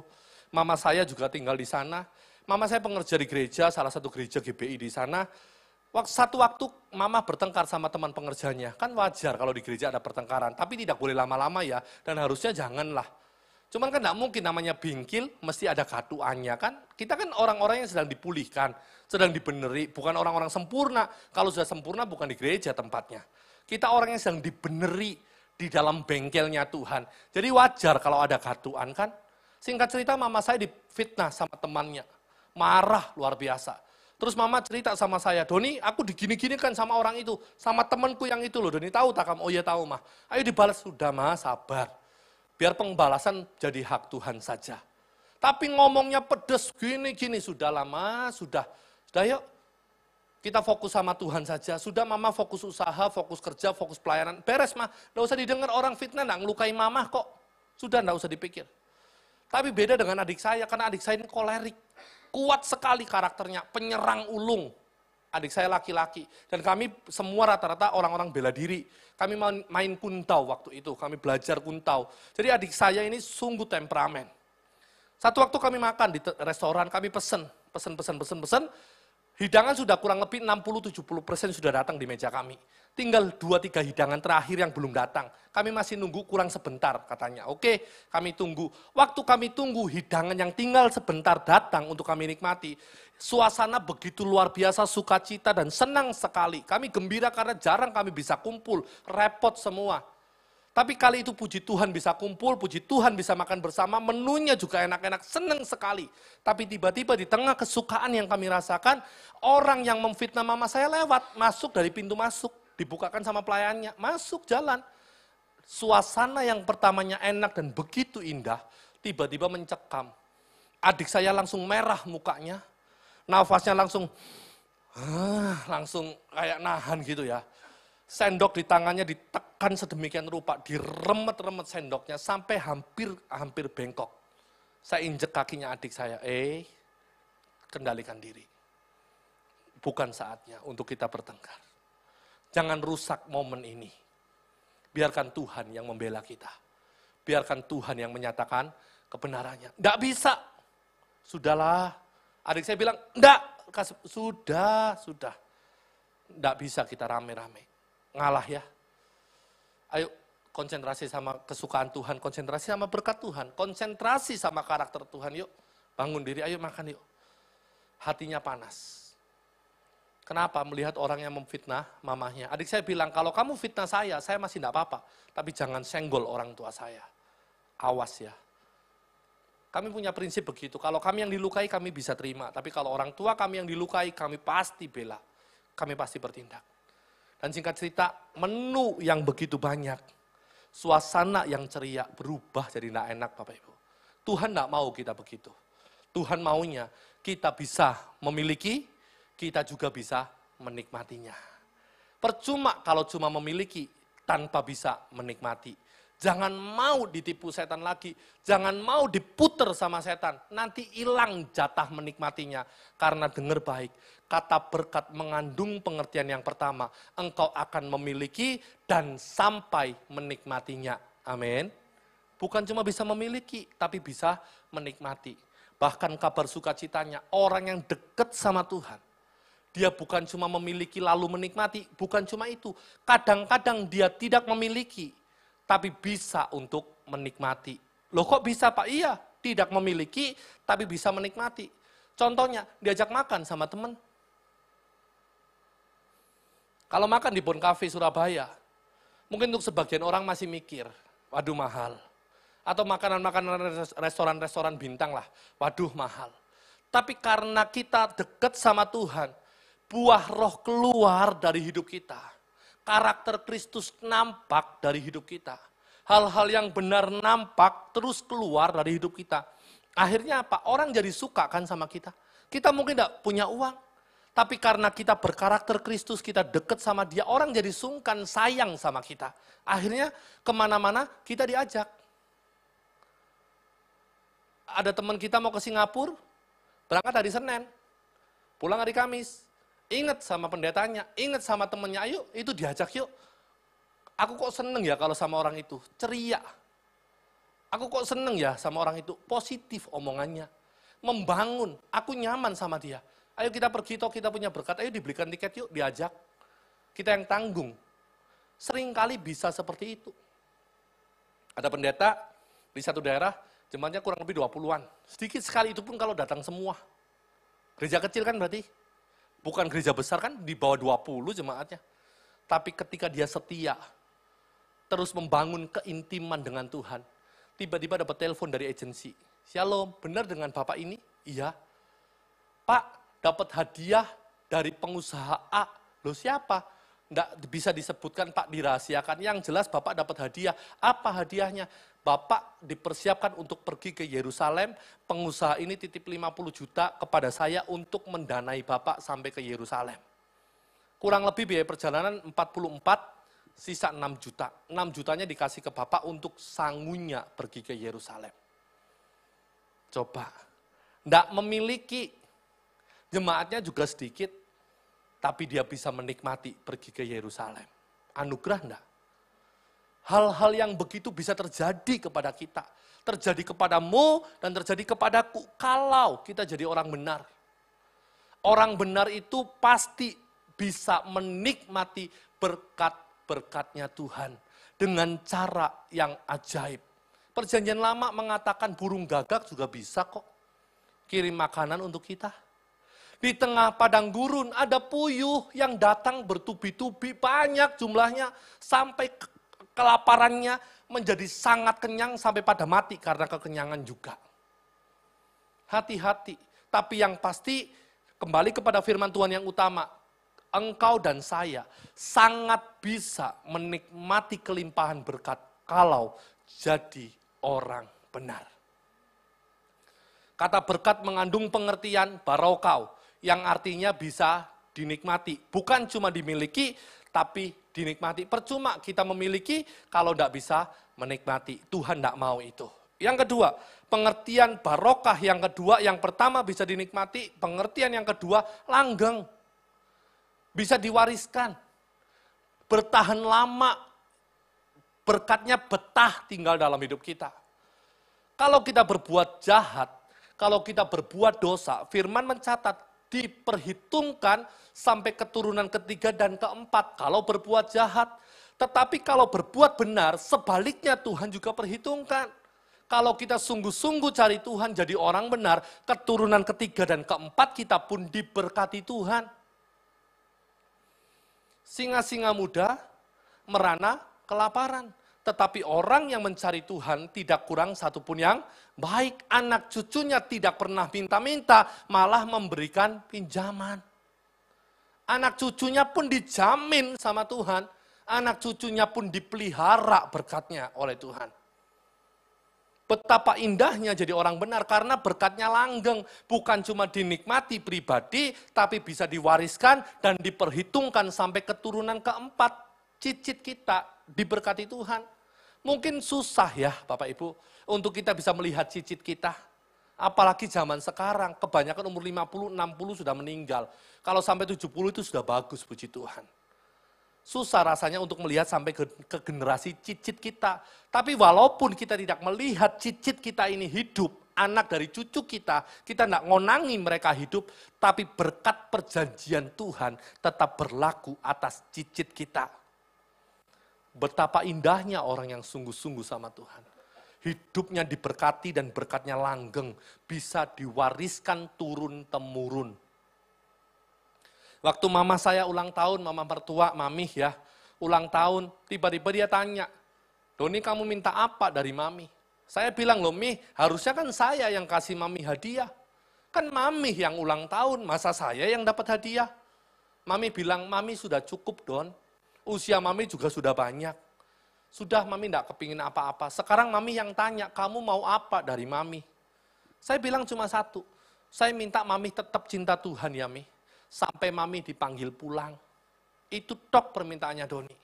Mama saya juga tinggal di sana. Mama saya pengerja di gereja, salah satu gereja GBI di sana. Satu waktu mama bertengkar sama teman pengerjanya. Kan wajar kalau di gereja ada pertengkaran, tapi tidak boleh lama-lama ya, dan harusnya janganlah. Cuman kan tidak mungkin namanya bingkil, mesti ada katuannya kan. Kita kan orang-orang yang sedang dipulihkan, sedang dibeneri, bukan orang-orang sempurna. Kalau sudah sempurna bukan di gereja tempatnya. Kita orang yang sedang dibeneri di dalam bengkelnya Tuhan. Jadi wajar kalau ada katuan kan. Singkat cerita mama saya difitnah sama temannya. Marah luar biasa. Terus mama cerita sama saya, Doni aku digini-gini kan sama orang itu. Sama temanku yang itu loh, Doni tahu tak kamu? Oh iya tahu mah. Ayo dibalas, sudah mah sabar. Biar pembalasan jadi hak Tuhan saja. Tapi ngomongnya pedes gini-gini, sudah lama, sudah yuk. Kita fokus sama Tuhan saja. Sudah mama fokus usaha, fokus kerja, fokus pelayanan. Beres mah, enggak usah didengar orang fitnah, enggak ngelukai mama kok. Sudah enggak usah dipikir. Tapi beda dengan adik saya, karena adik saya ini kolerik. Kuat sekali karakternya, penyerang ulung. Adik saya laki-laki. Dan kami semua rata-rata orang-orang bela diri. Kami main kuntau waktu itu, kami belajar kuntau. Jadi adik saya ini sungguh temperamen. Satu waktu kami makan di restoran, kami pesen. Hidangan sudah kurang lebih 60-70% sudah datang di meja kami. Tinggal 2-3 hidangan terakhir yang belum datang. Kami masih nunggu kurang sebentar katanya. Oke, kami tunggu. Waktu kami tunggu hidangan yang tinggal sebentar datang untuk kami nikmati. Suasana begitu luar biasa, sukacita dan senang sekali. Kami gembira karena jarang kami bisa kumpul, repot semua. Tapi kali itu puji Tuhan bisa kumpul, puji Tuhan bisa makan bersama, menunya juga enak-enak, senang sekali. Tapi tiba-tiba di tengah kesukaan yang kami rasakan, orang yang memfitnah mama saya lewat, masuk dari pintu masuk, dibukakan sama pelayannya, masuk jalan. Suasana yang pertamanya enak dan begitu indah, tiba-tiba mencekam. Adik saya langsung merah mukanya, nafasnya langsung kayak nahan gitu ya. Sendok di tangannya ditekan sedemikian rupa, diremet-remet sendoknya sampai hampir bengkok. Saya injek kakinya adik saya, kendalikan diri. Bukan saatnya untuk kita bertengkar. Jangan rusak momen ini. Biarkan Tuhan yang membela kita. Biarkan Tuhan yang menyatakan kebenarannya. Tidak bisa. Sudahlah. Adik saya bilang, enggak. Sudah. Tidak bisa kita rame-rame. Ngalah ya. Ayo konsentrasi sama kesukaan Tuhan, konsentrasi sama berkat Tuhan, konsentrasi sama karakter Tuhan yuk. Bangun diri, ayo makan yuk. Hatinya panas. Kenapa? Melihat orang yang memfitnah mamahnya. Adik saya bilang, kalau kamu fitnah saya masih tidak apa-apa. Tapi jangan senggol orang tua saya. Awas ya. Kami punya prinsip begitu, kalau kami yang dilukai kami bisa terima. Tapi kalau orang tua kami yang dilukai, kami pasti bela. Kami pasti bertindak. Dan singkat cerita, menu yang begitu banyak, suasana yang ceria berubah jadi tidak enak Bapak Ibu. Tuhan tidak mau kita begitu. Tuhan maunya kita bisa memiliki, kita juga bisa menikmatinya. Percuma kalau cuma memiliki tanpa bisa menikmati. Jangan mau ditipu setan lagi, jangan mau diputer sama setan. Nanti hilang jatah menikmatinya. Karena dengar baik, kata berkat mengandung pengertian yang pertama. Engkau akan memiliki dan sampai menikmatinya. Amin. bukan cuma bisa memiliki, tapi bisa menikmati. Bahkan kabar sukacitanya, orang yang dekat sama Tuhan, dia bukan cuma memiliki lalu menikmati, bukan cuma itu. Kadang-kadang dia tidak memiliki, tapi bisa untuk menikmati. Loh kok bisa Pak? Iya, tidak memiliki, tapi bisa menikmati. Contohnya, diajak makan sama teman. Kalau makan di Bon Cafe Surabaya, mungkin untuk sebagian orang masih mikir, waduh mahal. Atau makanan-makanan restoran-restoran bintang lah, waduh mahal. Tapi karena kita dekat sama Tuhan, buah roh keluar dari hidup kita. Karakter Kristus nampak dari hidup kita. Hal-hal yang benar nampak terus keluar dari hidup kita. Akhirnya apa? Orang jadi suka kan sama kita. Kita mungkin tidak punya uang. Tapi karena kita berkarakter Kristus, kita dekat sama dia, orang jadi sungkan, sayang sama kita. Akhirnya kemana-mana kita diajak. Ada teman kita mau ke Singapura, berangkat hari Senin, pulang hari Kamis. Ingat sama pendetanya, ingat sama temennya, ayo itu diajak yuk. Aku kok seneng ya kalau sama orang itu, ceria. Aku kok seneng ya sama orang itu, positif omongannya. Membangun, aku nyaman sama dia. Ayo kita pergi, toh kita punya berkat, ayo dibelikan tiket yuk, diajak. Kita yang tanggung. Seringkali bisa seperti itu. Ada pendeta di satu daerah, jemaatnya kurang lebih 20-an. Sedikit sekali itu pun kalau datang semua. Gereja kecil kan berarti, bukan gereja besar kan, di bawah 20 jemaatnya. Tapi ketika dia setia, terus membangun keintiman dengan Tuhan, tiba-tiba dapat telepon dari agensi. Shalom, benar dengan Bapak ini? Iya. Pak, dapat hadiah dari pengusaha A. Loh siapa? Nggak bisa disebutkan Pak, dirahasiakan. Yang jelas Bapak dapat hadiah. Apa hadiahnya? Bapak dipersiapkan untuk pergi ke Yerusalem. Pengusaha ini titip 50 juta kepada saya untuk mendanai Bapak sampai ke Yerusalem. Kurang lebih biaya perjalanan 44, sisa 6 juta. 6 jutanya dikasih ke Bapak untuk sangunya pergi ke Yerusalem. Coba. Nggak memiliki, jemaatnya juga sedikit, tapi dia bisa menikmati pergi ke Yerusalem. Anugerah enggak? Hal-hal yang begitu bisa terjadi kepada kita. Terjadi kepadamu dan terjadi kepadaku kalau kita jadi orang benar. Orang benar itu pasti bisa menikmati berkat-berkatnya Tuhan dengan cara yang ajaib. Perjanjian Lama mengatakan burung gagak juga bisa kok kirim makanan untuk kita. Di tengah padang gurun ada puyuh yang datang bertubi-tubi, banyak jumlahnya, sampai kelaparannya menjadi sangat kenyang sampai pada mati karena kekenyangan juga. Hati-hati, tapi yang pasti kembali kepada firman Tuhan yang utama, engkau dan saya sangat bisa menikmati kelimpahan berkat kalau jadi orang benar. Kata berkat mengandung pengertian barokah, yang artinya bisa dinikmati. Bukan cuma dimiliki, tapi dinikmati. Percuma kita memiliki kalau tidak bisa menikmati. Tuhan tidak mau itu. Yang kedua, pengertian barokah yang kedua, yang pertama bisa dinikmati, pengertian yang kedua langgeng. Bisa diwariskan. Bertahan lama, berkatnya betah tinggal dalam hidup kita. Kalau kita berbuat jahat, kalau kita berbuat dosa, firman mencatat, diperhitungkan sampai keturunan ketiga dan keempat kalau berbuat jahat. Tetapi kalau berbuat benar, sebaliknya Tuhan juga perhitungkan. Kalau kita sungguh-sungguh cari Tuhan jadi orang benar, keturunan ketiga dan keempat kita pun diberkati Tuhan. Singa-singa muda merana kelaparan. Tetapi orang yang mencari Tuhan tidak kurang satupun yang baik. Anak cucunya tidak pernah minta-minta, malah memberikan pinjaman. Anak cucunya pun dijamin sama Tuhan. Anak cucunya pun dipelihara berkatnya oleh Tuhan. Betapa indahnya jadi orang benar karena berkatnya langgeng. Bukan cuma dinikmati pribadi, tapi bisa diwariskan dan diperhitungkan sampai keturunan keempat. Cicit kita diberkati Tuhan. Mungkin susah ya Bapak Ibu, untuk kita bisa melihat cicit kita. Apalagi zaman sekarang, kebanyakan umur 50, 60 sudah meninggal. Kalau sampai 70 itu sudah bagus, puji Tuhan. Susah rasanya untuk melihat sampai ke generasi cicit kita. Tapi walaupun kita tidak melihat cicit kita ini hidup, anak dari cucu kita tidak ngonangi mereka hidup, tapi berkat perjanjian Tuhan tetap berlaku atas cicit kita. Betapa indahnya orang yang sungguh-sungguh sama Tuhan. Hidupnya diberkati dan berkatnya langgeng, bisa diwariskan turun-temurun. Waktu mama saya ulang tahun, mama mertua, mami ya, ulang tahun, tiba-tiba dia tanya, Doni kamu minta apa dari mami? Saya bilang, loh Mi, harusnya kan saya yang kasih mami hadiah. Kan mami yang ulang tahun, masa saya yang dapat hadiah? Mami bilang, mami sudah cukup Don, usia mami juga sudah banyak. Sudah mami tidak kepingin apa-apa, sekarang mami yang tanya, kamu mau apa dari mami? Saya bilang cuma satu, saya minta mami tetap cinta Tuhan ya Mi. Sampai mami dipanggil pulang. Itu tok permintaannya Doni.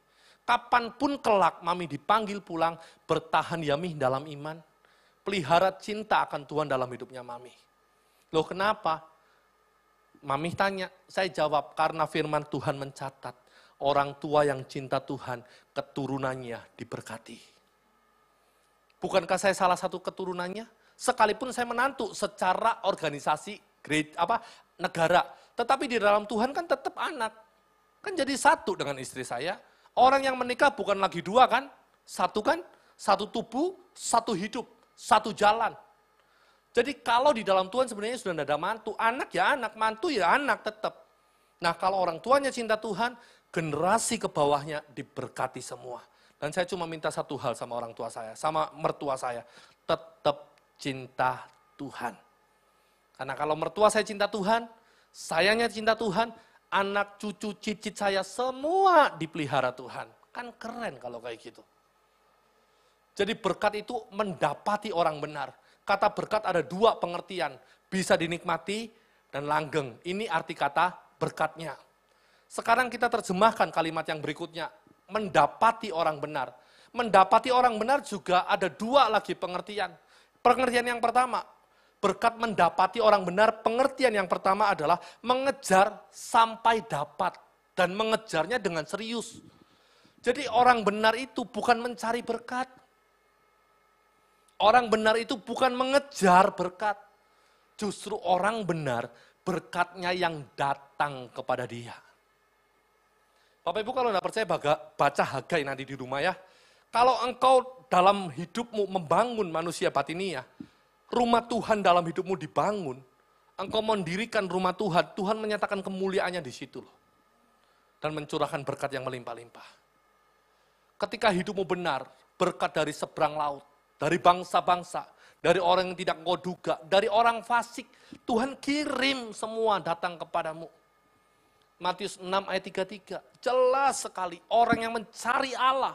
Kapanpun kelak mami dipanggil pulang, bertahan ya Mi dalam iman. Pelihara cinta akan Tuhan dalam hidupnya mami. Loh kenapa? Mami tanya, saya jawab karena firman Tuhan mencatat. Orang tua yang cinta Tuhan, keturunannya diberkati. Bukankah saya salah satu keturunannya? Sekalipun saya menantu secara organisasi negara. Tetapi di dalam Tuhan kan tetap anak. Kan jadi satu dengan istri saya. Orang yang menikah bukan lagi dua kan? Satu kan? Satu tubuh, satu hidup, satu jalan. Jadi kalau di dalam Tuhan sebenarnya sudah tidak ada mantu. Anak ya anak, mantu ya anak tetap. Nah kalau orang tuanya cinta Tuhan, generasi ke bawahnya diberkati semua. Dan saya cuma minta satu hal sama orang tua saya, sama mertua saya. Tetap cinta Tuhan. Karena kalau mertua saya cinta Tuhan, sayanya cinta Tuhan, anak cucu cicit saya semua dipelihara Tuhan. Kan keren kalau kayak gitu. Jadi berkat itu mendapati orang benar. Kata berkat ada dua pengertian, bisa dinikmati dan langgeng. Ini arti kata berkatnya. Sekarang kita terjemahkan kalimat yang berikutnya, mendapati orang benar. Mendapati orang benar juga ada dua lagi pengertian. Pengertian yang pertama, berkat mendapati orang benar, pengertian yang pertama adalah mengejar sampai dapat. Dan mengejarnya dengan serius. Jadi orang benar itu bukan mencari berkat. Orang benar itu bukan mengejar berkat. Justru orang benar, berkatnya yang datang kepada dia. Bapak Ibu kalau tidak percaya, baca Hagai nanti di rumah ya. Kalau engkau dalam hidupmu membangun manusia batiniah, rumah Tuhan dalam hidupmu dibangun, engkau mendirikan rumah Tuhan, Tuhan menyatakan kemuliaannya di situ loh. Dan mencurahkan berkat yang melimpah-limpah. Ketika hidupmu benar, berkat dari seberang laut, dari bangsa-bangsa, dari orang yang tidak engkau duga, dari orang fasik, Tuhan kirim semua datang kepadamu. Matius 6 ayat 33, jelas sekali orang yang mencari Allah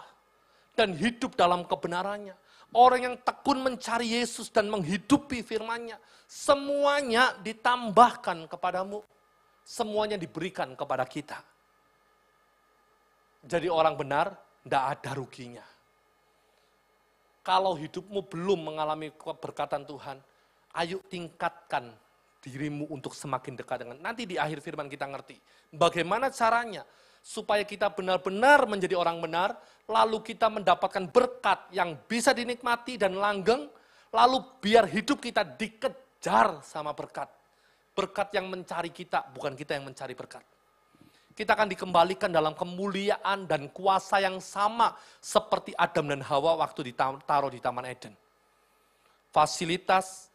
dan hidup dalam kebenarannya. Orang yang tekun mencari Yesus dan menghidupi firman-Nya, semuanya ditambahkan kepadamu. Semuanya diberikan kepada kita. Jadi orang benar, tidak ada ruginya. Kalau hidupmu belum mengalami keberkatan Tuhan, ayo tingkatkan dirimu untuk semakin dekat dengan. Nanti di akhir firman kita ngerti. Bagaimana caranya supaya kita benar-benar menjadi orang benar, lalu kita mendapatkan berkat yang bisa dinikmati dan langgeng, lalu biar hidup kita dikejar sama berkat. Berkat yang mencari kita, bukan kita yang mencari berkat. Kita akan dikembalikan dalam kemuliaan dan kuasa yang sama seperti Adam dan Hawa waktu ditaruh di Taman Eden. Fasilitas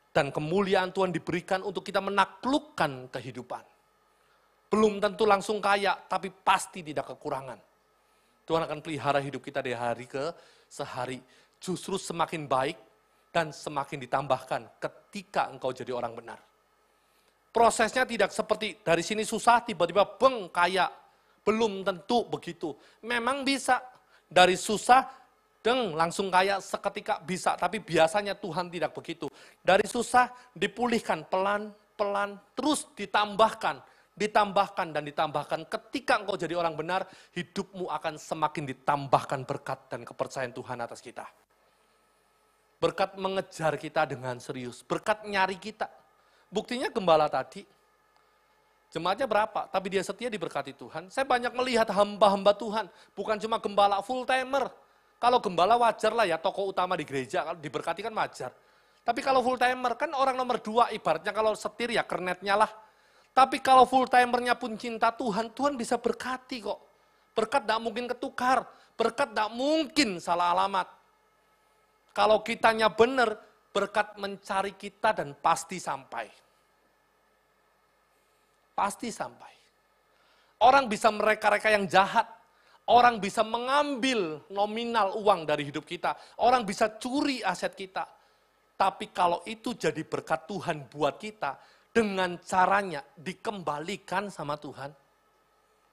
dan kemuliaan Tuhan diberikan untuk kita menaklukkan kehidupan. Belum tentu langsung kaya, tapi pasti tidak kekurangan. Tuhan akan pelihara hidup kita dari hari ke sehari. Justru semakin baik dan semakin ditambahkan ketika engkau jadi orang benar. Prosesnya tidak seperti dari sini susah, tiba-tiba beng kaya. Belum tentu begitu. Memang bisa dari susah, langsung kaya seketika bisa. Tapi biasanya Tuhan tidak begitu. Dari susah dipulihkan pelan-pelan, terus ditambahkan dan ditambahkan. Ketika engkau jadi orang benar, hidupmu akan semakin ditambahkan berkat dan kepercayaan Tuhan atas kita. Berkat mengejar kita dengan serius, berkat nyari kita. Buktinya gembala tadi, Jemaatnya berapa? Tapi dia setia diberkati Tuhan. Saya banyak melihat hamba-hamba Tuhan, bukan cuma gembala full timer. Kalau gembala wajar lah ya, tokoh utama di gereja, kalau diberkati kan wajar. Tapi kalau full timer kan orang nomor 2, ibaratnya kalau setir ya kernetnya lah. Tapi kalau full timernya pun cinta Tuhan, Tuhan bisa berkati kok. Berkat tidak mungkin ketukar, berkat tidak mungkin salah alamat. Kalau kitanya benar, berkat mencari kita dan pasti sampai. Pasti sampai. Orang bisa mereka-reka yang jahat. Orang bisa mengambil nominal uang dari hidup kita. Orang bisa curi aset kita. Tapi kalau itu jadi berkat Tuhan buat kita, dengan caranya dikembalikan sama Tuhan.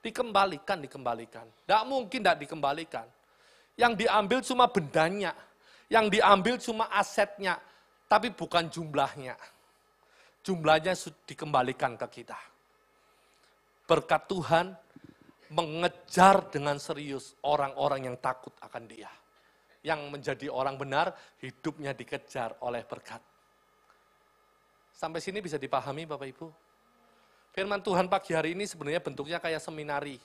Dikembalikan. Tidak mungkin tidak dikembalikan. Yang diambil cuma bendanya. Yang diambil cuma asetnya. Tapi bukan jumlahnya. Jumlahnya dikembalikan ke kita. Berkat Tuhan mengejar dengan serius orang-orang yang takut akan Dia. Yang menjadi orang benar, hidupnya dikejar oleh berkat. Sampai sini bisa dipahami Bapak Ibu? Firman Tuhan pagi hari ini sebenarnya bentuknya kayak seminari.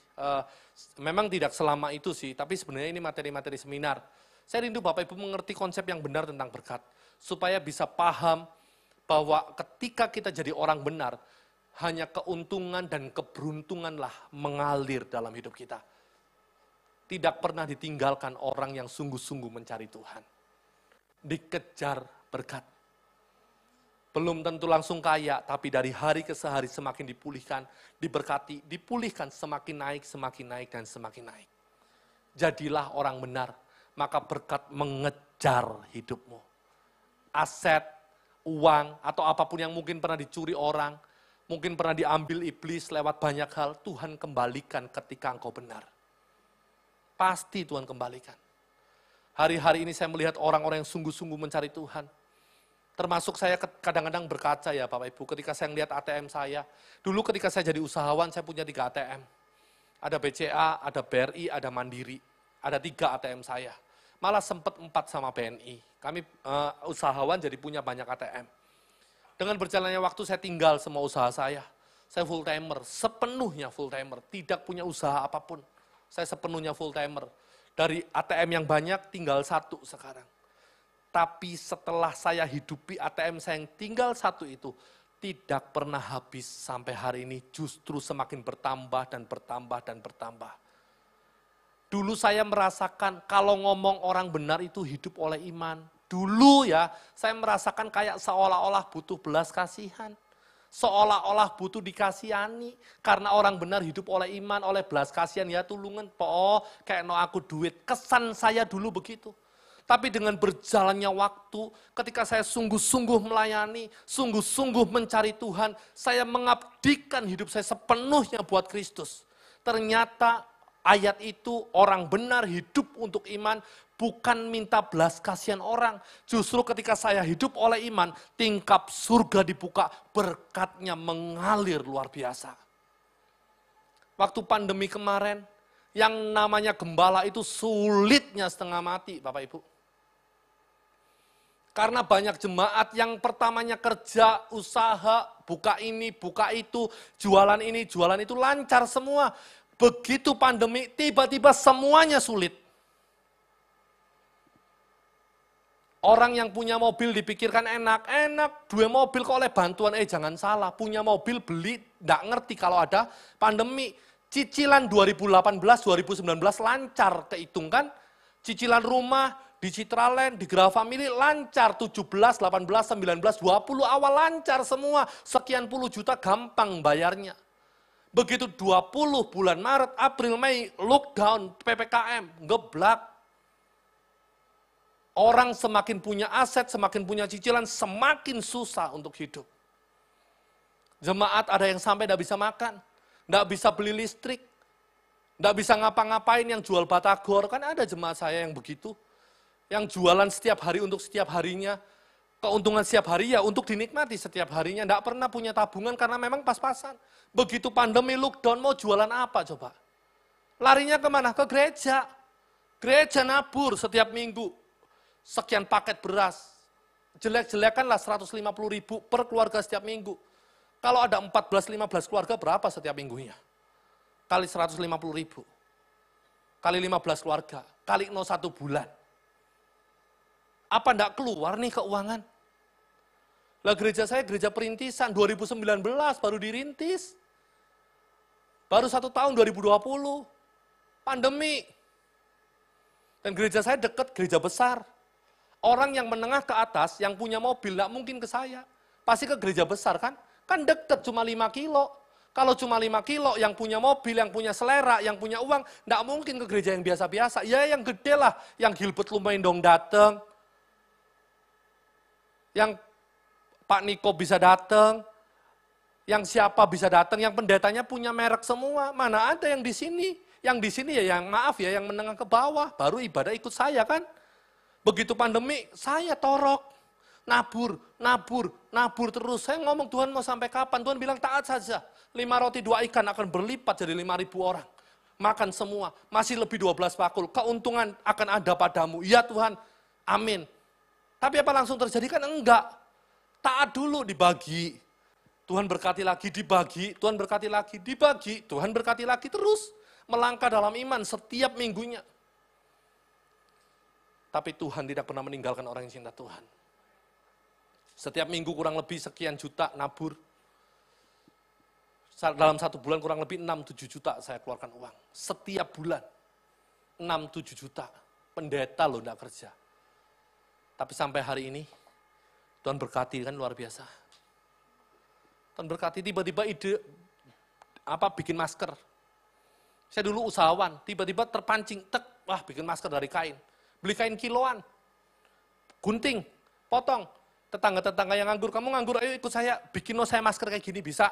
Memang tidak selama itu sih, tapi sebenarnya ini materi-materi seminar. Saya rindu Bapak Ibu mengerti konsep yang benar tentang berkat. Supaya bisa paham bahwa ketika kita jadi orang benar, hanya keuntungan dan keberuntunganlah mengalir dalam hidup kita. Tidak pernah ditinggalkan orang yang sungguh-sungguh mencari Tuhan. Dikejar berkat. Belum tentu langsung kaya, tapi dari hari ke hari semakin dipulihkan, diberkati, dipulihkan, semakin naik, dan semakin naik. Jadilah orang benar, maka berkat mengejar hidupmu. Aset, uang, atau apapun yang mungkin pernah dicuri orang, mungkin pernah diambil iblis lewat banyak hal, Tuhan kembalikan ketika engkau benar. Pasti Tuhan kembalikan. Hari-hari ini saya melihat orang-orang yang sungguh-sungguh mencari Tuhan. Termasuk saya kadang-kadang berkaca ya Bapak Ibu, ketika saya melihat ATM saya. Dulu ketika saya jadi usahawan, saya punya 3 ATM. Ada BCA, ada BRI, ada Mandiri. Ada 3 ATM saya. Malah sempat 4 sama BNI. Kami usahawan jadi punya banyak ATM. Dengan berjalannya waktu saya tinggal semua usaha saya. Saya full timer, sepenuhnya full timer. Tidak punya usaha apapun. Saya sepenuhnya full timer. Dari ATM yang banyak tinggal 1 sekarang. Tapi setelah saya hidupi ATM saya yang tinggal 1 itu, tidak pernah habis sampai hari ini, justru semakin bertambah dan bertambah dan bertambah. Dulu saya merasakan kalau ngomong orang benar itu hidup oleh iman. Dulu ya, saya merasakan kayak seolah-olah butuh belas kasihan. Seolah-olah butuh dikasihani. Karena orang benar hidup oleh iman, oleh belas kasihan, ya tulungan. Oh, kayak no aku duit. Kesan saya dulu begitu. Tapi dengan berjalannya waktu, ketika saya sungguh-sungguh melayani, sungguh-sungguh mencari Tuhan, saya mengabdikan hidup saya sepenuhnya buat Kristus. Ternyata ayat itu orang benar hidup untuk iman, bukan minta belas kasihan orang. Justru ketika saya hidup oleh iman, tingkap surga dibuka, berkatnya mengalir luar biasa. Waktu pandemi kemarin, yang namanya gembala itu sulitnya setengah mati, Bapak Ibu. Karena banyak jemaat yang pertamanya kerja, usaha, buka ini, buka itu, jualan ini, jualan itu, lancar semua. Begitu pandemi, tiba-tiba semuanya sulit. Orang yang punya mobil dipikirkan enak, 2 mobil kok oleh bantuan, jangan salah, punya mobil beli, nggak ngerti kalau ada pandemi. Cicilan 2018-2019 lancar, kehitung kan? Cicilan rumah di Citraland, di Graha Family lancar, 17, 18, 19, 20 awal lancar semua, sekian puluh juta gampang bayarnya. Begitu 20 bulan Maret, April, Mei, lockdown, PPKM, ngeblak. Orang semakin punya aset, semakin punya cicilan, semakin susah untuk hidup. Jemaat ada yang sampai tidak bisa makan, tidak bisa beli listrik, tidak bisa ngapa-ngapain, yang jual batagor, kan ada jemaat saya yang begitu. Yang jualan setiap hari untuk setiap harinya, keuntungan setiap hari ya untuk dinikmati setiap harinya, tidak pernah punya tabungan karena memang pas-pasan. Begitu pandemi lockdown mau jualan apa coba? Larinya kemana? Ke gereja. Gereja nabur setiap minggu. Sekian paket beras, jelek-jelekanlah 150.000 per keluarga setiap minggu. Kalau ada 14-15 keluarga berapa setiap minggunya? Kali 150.000. Kali 15 keluarga. Kali 1 bulan. Apa enggak keluar nih keuangan? Lah gereja saya gereja perintisan, 2019 baru dirintis. Baru 1 tahun 2020. Pandemi. Dan gereja saya dekat, gereja besar. Orang yang menengah ke atas, yang punya mobil, enggak mungkin ke saya. Pasti ke gereja besar kan? Kan dekat cuma 5 kilo. Kalau cuma 5 kilo, yang punya mobil, yang punya selera, yang punya uang, enggak mungkin ke gereja yang biasa-biasa. Ya yang gede lah, yang Gilbert Lumaindong datang. Yang Pak Niko bisa datang, yang siapa bisa datang, yang pendetanya punya merek semua. Mana ada yang di sini? Yang di sini ya yang maaf ya, yang menengah ke bawah, baru ibadah ikut saya kan. Begitu pandemi, saya torok, nabur terus. Saya ngomong, Tuhan mau sampai kapan? Tuhan bilang taat saja. 5 roti 2 ikan akan berlipat jadi 5.000 orang. Makan semua, masih lebih 12 pakul. Keuntungan akan ada padamu. Ya Tuhan, amin. Tapi apa langsung terjadi kan? Enggak. Taat dulu, dibagi. Tuhan berkati lagi, dibagi. Tuhan berkati lagi, dibagi. Tuhan berkati lagi, terus. Melangkah dalam iman setiap minggunya. Tapi Tuhan tidak pernah meninggalkan orang yang cinta Tuhan. Setiap minggu kurang lebih sekian juta nabur. Dalam 1 bulan kurang lebih 6-7 juta saya keluarkan uang. Setiap bulan. 6-7 juta. Pendeta loh enggak kerja. Tapi sampai hari ini, Tuhan berkati kan luar biasa. Tuhan berkati tiba-tiba ide bikin masker. Saya dulu usahawan, tiba-tiba terpancing, wah bikin masker dari kain. Beli kain kiloan, gunting, potong. Tetangga-tetangga yang nganggur, kamu nganggur, ayo ikut saya, bikin saya masker kayak gini, bisa.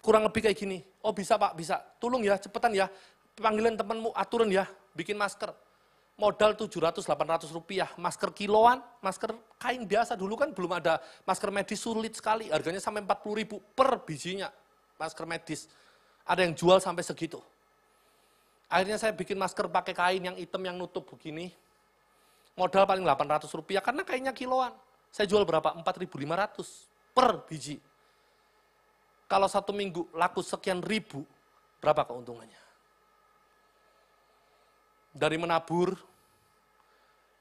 Kurang lebih kayak gini. Oh bisa Pak, bisa. Tolong ya, cepetan ya. Panggilan temanmu, aturan ya, bikin masker. Modal 700-800 rupiah, masker kiloan, masker kain biasa. Dulu kan belum ada masker medis, sulit sekali. Harganya sampai 40.000 per bijinya, masker medis. Ada yang jual sampai segitu. Akhirnya saya bikin masker pakai kain yang hitam yang nutup begini. Modal paling 800 rupiah, karena kainnya kiloan. Saya jual berapa? 4.500 per biji. Kalau 1 minggu laku sekian ribu, berapa keuntungannya? Dari menabur,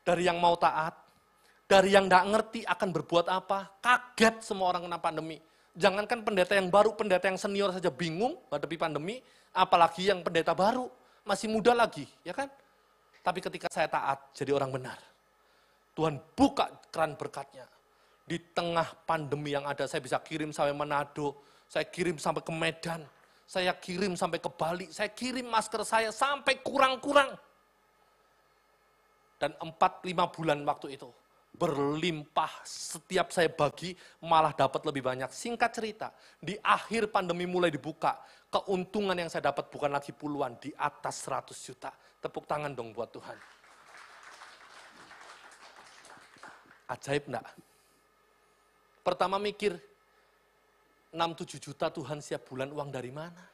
dari yang mau taat, dari yang nggak ngerti akan berbuat apa, kaget semua orang kena pandemi. Jangankan pendeta yang baru, pendeta yang senior saja bingung hadapi pandemi, apalagi yang pendeta baru, masih muda lagi, ya kan? Tapi ketika saya taat, jadi orang benar. Tuhan buka keran berkatnya. Di tengah pandemi yang ada, saya bisa kirim sampai Manado, saya kirim sampai ke Medan, saya kirim sampai ke Bali, saya kirim masker saya sampai kurang-kurang. Dan 4-5 bulan waktu itu, berlimpah setiap saya bagi, malah dapat lebih banyak. Singkat cerita, di akhir pandemi mulai dibuka, keuntungan yang saya dapat bukan lagi puluhan, di atas 100 juta. Tepuk tangan dong buat Tuhan. Ajaib enggak? Pertama mikir, 6-7 juta Tuhan siap bulan uang dari mana?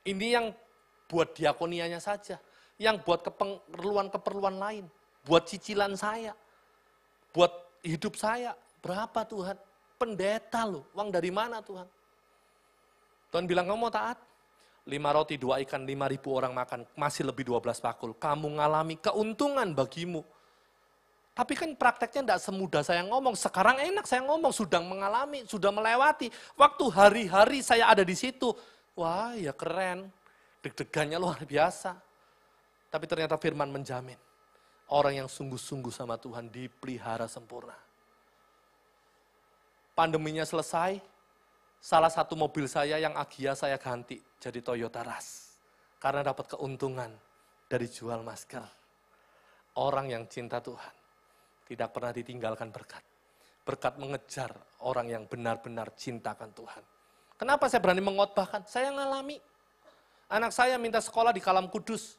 Ini yang buat diakonianya saja. Yang buat keperluan-keperluan lain. Buat cicilan saya. Buat hidup saya. Berapa Tuhan? Pendeta loh. Uang dari mana Tuhan? Tuhan bilang, kamu mau taat? 5 roti, 2 ikan, 5.000 orang makan. Masih lebih 12 pakul. Kamu ngalami keuntungan bagimu. Tapi kan prakteknya tidak semudah saya ngomong. Sekarang enak saya ngomong. Sudah mengalami, sudah melewati. Waktu hari-hari saya ada di situ. Wah ya keren. Deg-degannya luar biasa. Tapi ternyata firman menjamin, orang yang sungguh-sungguh sama Tuhan dipelihara sempurna. Pandeminya selesai, salah satu mobil saya yang Agia saya ganti jadi Toyota Rush. Karena dapat keuntungan dari jual masker. Orang yang cinta Tuhan, tidak pernah ditinggalkan berkat. Berkat mengejar orang yang benar-benar cintakan Tuhan. Kenapa saya berani mengotbahkan? Saya ngalami. Anak saya minta sekolah di Kalam Kudus.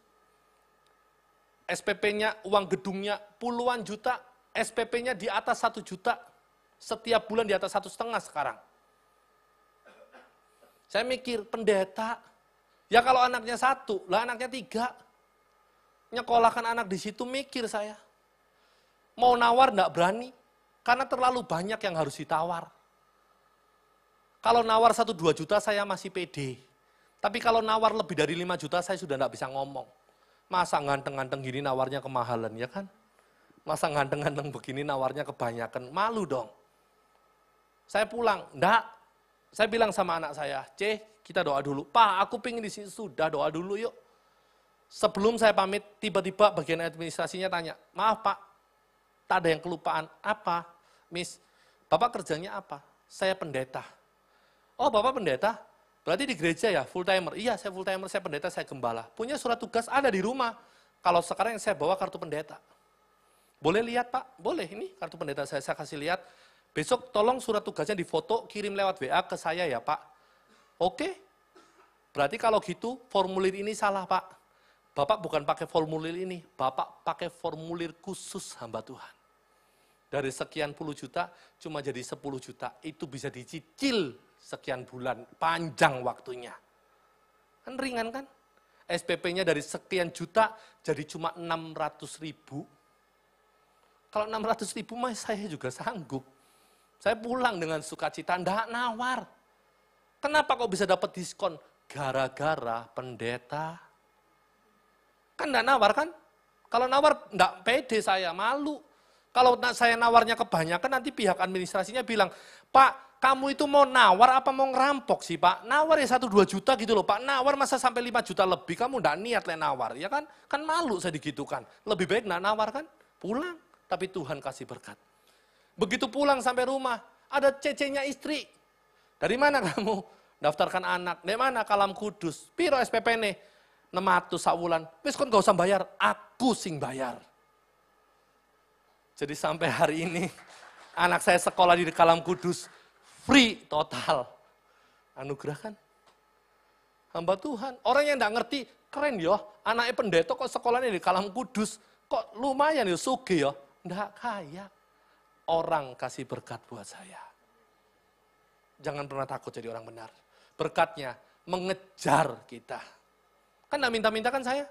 SPP-nya, uang gedungnya puluhan juta, SPP-nya di atas 1 juta, setiap bulan di atas 1,5 sekarang. Saya mikir, pendeta, ya kalau anaknya 1, lah anaknya 3. Nyekolahkan anak di situ mikir saya. Mau nawar enggak berani, karena terlalu banyak yang harus ditawar. Kalau nawar 1-2 juta saya masih pede. Tapi kalau nawar lebih dari 5 juta saya sudah enggak bisa ngomong. Masa ganteng-ganteng gini nawarnya kemahalan, ya kan? Masa ganteng-ganteng begini nawarnya kebanyakan, malu dong. Saya pulang, enggak. Saya bilang sama anak saya, kita doa dulu. Pak, aku pengen di sini, sudah doa dulu yuk. Sebelum saya pamit, tiba-tiba bagian administrasinya tanya, maaf Pak, tak ada yang kelupaan. Apa? Miss, Bapak kerjanya apa? Saya pendeta. Oh, Bapak pendeta? Berarti di gereja ya, full timer? Iya, saya full timer, saya pendeta, saya gembala. Punya surat tugas ada di rumah. Kalau sekarang yang saya bawa kartu pendeta. Boleh lihat Pak? Boleh, ini kartu pendeta saya kasih lihat. Besok tolong surat tugasnya difoto, kirim lewat WA ke saya ya Pak. Oke, berarti kalau gitu formulir ini salah Pak. Bapak bukan pakai formulir ini, Bapak pakai formulir khusus hamba Tuhan. Dari sekian puluh juta, cuma jadi 10 juta. Itu bisa dicicil sekian bulan, panjang waktunya. Kan ringan kan? SPP-nya dari sekian juta, jadi cuma 600 ribu. Kalau 600 ribu mah saya juga sanggup. Saya pulang dengan sukacita, enggak nawar. Kenapa kok bisa dapat diskon? Gara-gara pendeta. Kan enggak nawar kan? Kalau nawar enggak pede saya, malu. Kalau saya nawarnya kebanyakan nanti pihak administrasinya bilang, Pak, kamu itu mau nawar apa mau ngerampok sih Pak? Nawar ya 1-2 juta gitu loh Pak, nawar masa sampai 5 juta lebih, kamu enggak niat nawar, ya kan? Kan malu saya digitukan, lebih baik enggak nawar kan? Pulang, tapi Tuhan kasih berkat. Begitu pulang sampai rumah, ada cecenya istri. Dari mana kamu? Daftarkan anak, dari mana? Kalam Kudus. Piro SPP nih? 600 sakwulan. Wis kon gak usah bayar, aku sing bayar. Jadi sampai hari ini anak saya sekolah di Kalam Kudus free total. Anugerah kan? Hamba Tuhan. Orang yang enggak ngerti, keren ya. Anaknya pendeta kok sekolahnya di Kalam Kudus. Kok lumayan ya, suge ya. Enggak kaya. Orang kasih berkat buat saya. Jangan pernah takut jadi orang benar. Berkatnya mengejar kita. Kan enggak minta-minta kan saya?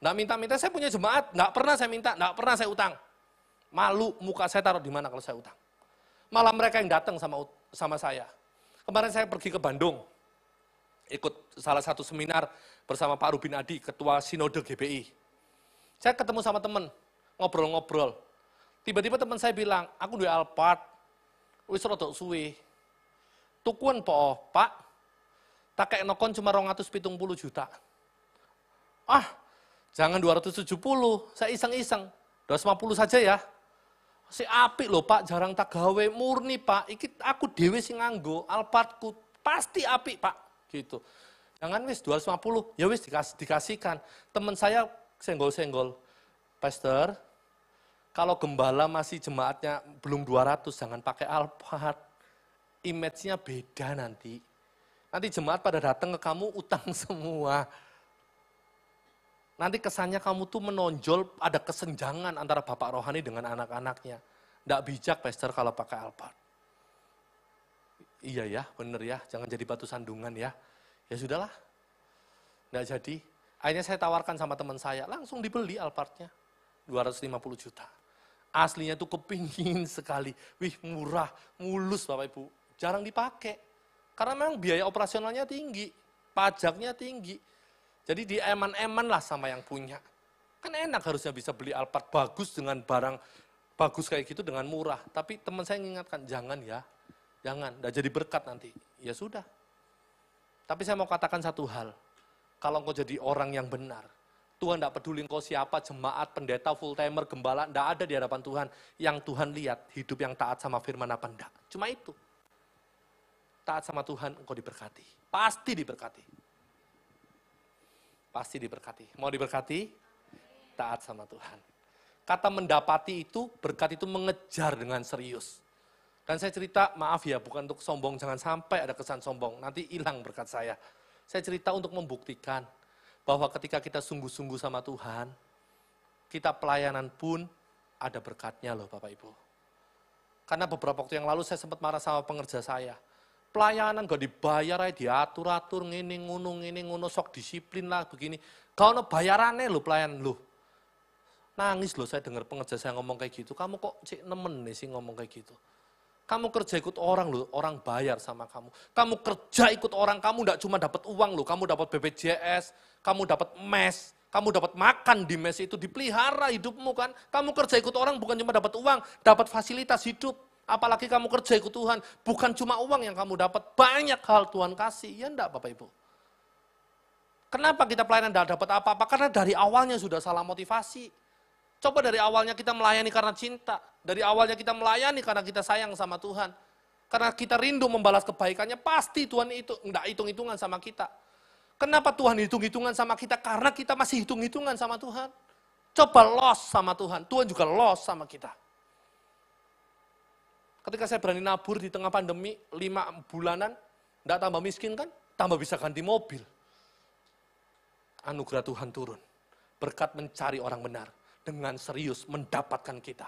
Enggak minta-minta, saya punya jemaat. Enggak pernah saya minta, enggak pernah saya utang. Malu, muka saya taruh di mana kalau saya utang. Malah mereka yang datang sama saya. Kemarin saya pergi ke Bandung. Ikut salah satu seminar bersama Pak Rubin Adi, Ketua Sinode GBI. Saya ketemu sama teman, ngobrol-ngobrol. Tiba-tiba teman saya bilang, aku duwe Alphard, wis rada suwe. Tukuan po, Pak, tak kayak nokon cuma 270 juta. Ah, jangan 270, saya iseng-iseng, 250 saja ya. Si apik loh Pak, jarang tak gawe, murni Pak, iki aku dewe sing nganggo, Alphardku, pasti apik Pak, gitu. Jangan wis 250, ya wis dikasihkan. Teman saya senggol-senggol, Pastor, kalau gembala masih jemaatnya belum 200, jangan pakai Alphard. Image-nya beda nanti. Nanti jemaat pada datang ke kamu utang semua. Nanti kesannya kamu tuh menonjol, ada kesenjangan antara bapak rohani dengan anak-anaknya. Nggak bijak, Pastor, kalau pakai Alphard. Iya ya, bener ya, jangan jadi batu sandungan ya. Ya sudahlah, nggak jadi. Akhirnya saya tawarkan sama teman saya, langsung dibeli Alphardnya. 250 juta. Aslinya tuh kepingin sekali. Wih, murah, mulus Bapak Ibu. Jarang dipakai. Karena memang biaya operasionalnya tinggi, pajaknya tinggi. Jadi di eman-eman lah sama yang punya. Kan enak harusnya bisa beli Alphard bagus dengan barang bagus kayak gitu dengan murah. Tapi teman saya mengingatkan, jangan ya, jangan, udah jadi berkat nanti. Ya sudah. Tapi saya mau katakan satu hal, kalau engkau jadi orang yang benar, Tuhan tidak peduli engkau siapa, jemaat, pendeta, full timer, gembala, tidak ada di hadapan Tuhan. Yang Tuhan lihat, hidup yang taat sama firman apa enggak. Cuma itu. Taat sama Tuhan, engkau diberkati. Pasti diberkati. Pasti diberkati. Mau diberkati? Taat sama Tuhan. Kata mendapati itu, berkat itu mengejar dengan serius. Dan saya cerita, maaf ya, bukan untuk sombong, jangan sampai ada kesan sombong, nanti hilang berkat saya. Saya cerita untuk membuktikan bahwa ketika kita sungguh-sungguh sama Tuhan, kita pelayanan pun ada berkatnya loh Bapak Ibu. Karena beberapa waktu yang lalu saya sempat marah sama pengerja saya. Pelayanan gak dibayar aja, diatur-atur, ngini ngono, sok disiplin lah begini. Gak ada bayarannya loh pelayanan loh. Nangis loh saya dengar pengerja saya ngomong kayak gitu. Kamu kok cik nemen nih sih ngomong kayak gitu. Kamu kerja ikut orang loh, orang bayar sama kamu. Kamu kerja ikut orang, kamu enggak cuma dapat uang loh, kamu dapat BPJS, kamu dapat mes, kamu dapat makan di mes itu, dipelihara hidupmu kan. Kamu kerja ikut orang bukan cuma dapat uang, dapat fasilitas hidup. Apalagi kamu kerja ikut Tuhan, bukan cuma uang yang kamu dapat, banyak hal Tuhan kasih. Ya enggak Bapak Ibu? Kenapa kita pelayanan enggak dapat apa-apa? Karena dari awalnya sudah salah motivasi. Coba dari awalnya kita melayani karena cinta. Dari awalnya kita melayani karena kita sayang sama Tuhan. Karena kita rindu membalas kebaikannya, pasti Tuhan itu enggak hitung-hitungan sama kita. Kenapa Tuhan hitung-hitungan sama kita? Karena kita masih hitung-hitungan sama Tuhan. Coba loss sama Tuhan, Tuhan juga loss sama kita. Ketika saya berani nabur di tengah pandemi, 5 bulanan, enggak tambah miskin kan? Tambah bisa ganti mobil. Anugerah Tuhan turun. Berkat mencari orang benar. Dengan serius mendapatkan kita.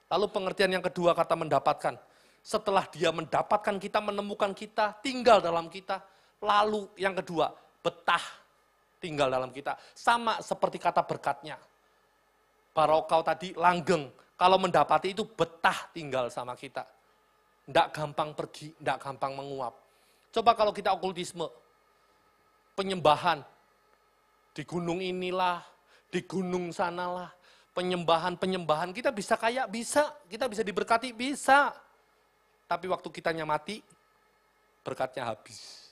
Lalu pengertian yang kedua kata mendapatkan. Setelah dia mendapatkan kita, menemukan kita, tinggal dalam kita. Lalu yang kedua, betah tinggal dalam kita. Sama seperti kata berkatnya. Barokah tadi langgeng. Kalau mendapati itu betah tinggal sama kita. Nggak gampang pergi, nggak gampang menguap. Coba kalau kita okultisme, penyembahan, di gunung inilah, di gunung sanalah, penyembahan, kita bisa kaya, bisa, kita bisa diberkati, bisa. Tapi waktu kitanya mati, berkatnya habis.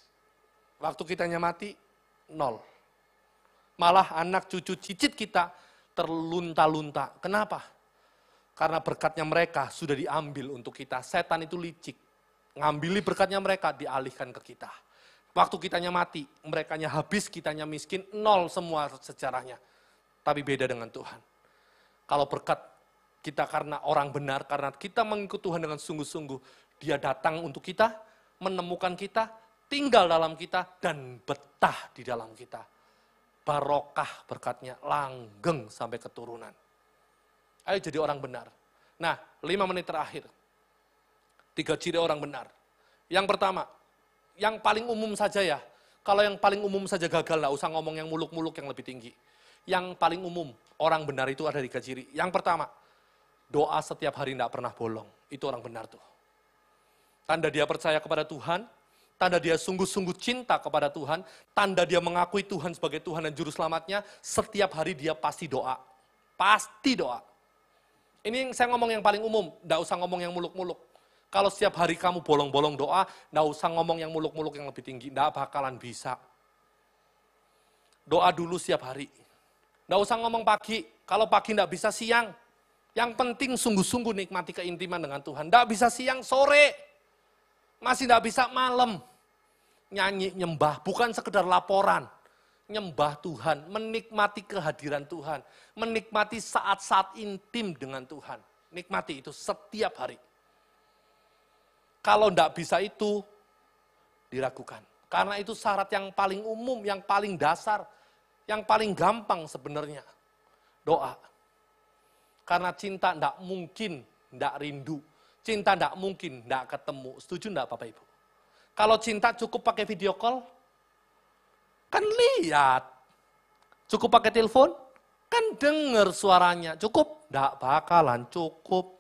Waktu kitanya mati, 0. Malah anak cucu cicit kita terlunta-lunta. Kenapa? Karena berkatnya mereka sudah diambil untuk kita. Setan itu licik. Ngambil berkatnya mereka, dialihkan ke kita. Waktu kitanya mati, merekanya habis, kitanya miskin, 0 semua sejarahnya. Tapi beda dengan Tuhan. Kalau berkat kita karena orang benar, karena kita mengikut Tuhan dengan sungguh-sungguh, dia datang untuk kita, menemukan kita, tinggal dalam kita, dan betah di dalam kita. Barokah berkatnya, langgeng sampai keturunan. Ayo jadi orang benar. Nah, 5 menit terakhir. 3 ciri orang benar. Yang pertama, yang paling umum saja ya. Kalau yang paling umum saja gagal, nggak usah ngomong yang muluk-muluk yang lebih tinggi. Yang paling umum, orang benar itu ada 3 ciri. Yang pertama, doa setiap hari tidak pernah bolong. Itu orang benar tuh. Tanda dia percaya kepada Tuhan, tanda dia sungguh-sungguh cinta kepada Tuhan, tanda dia mengakui Tuhan sebagai Tuhan dan Juru Selamatnya, setiap hari dia pasti doa. Pasti doa. Ini yang saya ngomong yang paling umum, tidak usah ngomong yang muluk-muluk. Kalau setiap hari kamu bolong-bolong doa, tidak usah ngomong yang muluk-muluk yang lebih tinggi, tidak bakalan bisa. Doa dulu setiap hari. Nggak usah ngomong pagi, kalau pagi nggak bisa siang. Yang penting sungguh-sungguh nikmati keintiman dengan Tuhan. Nggak bisa siang, sore. Masih nggak bisa malam. Nyanyi, nyembah, bukan sekedar laporan. Nyembah Tuhan, menikmati kehadiran Tuhan. Menikmati saat-saat intim dengan Tuhan. Nikmati itu setiap hari. Kalau nggak bisa itu, diragukan. Karena itu syarat yang paling umum, yang paling dasar. Yang paling gampang sebenarnya, doa. Karena cinta tidak mungkin tidak rindu. Cinta tidak mungkin tidak ketemu. Setuju tidak Bapak Ibu? Kalau cinta cukup pakai video call? Kan lihat. Cukup pakai telepon? Kan dengar suaranya. Cukup? Tidak bakalan cukup.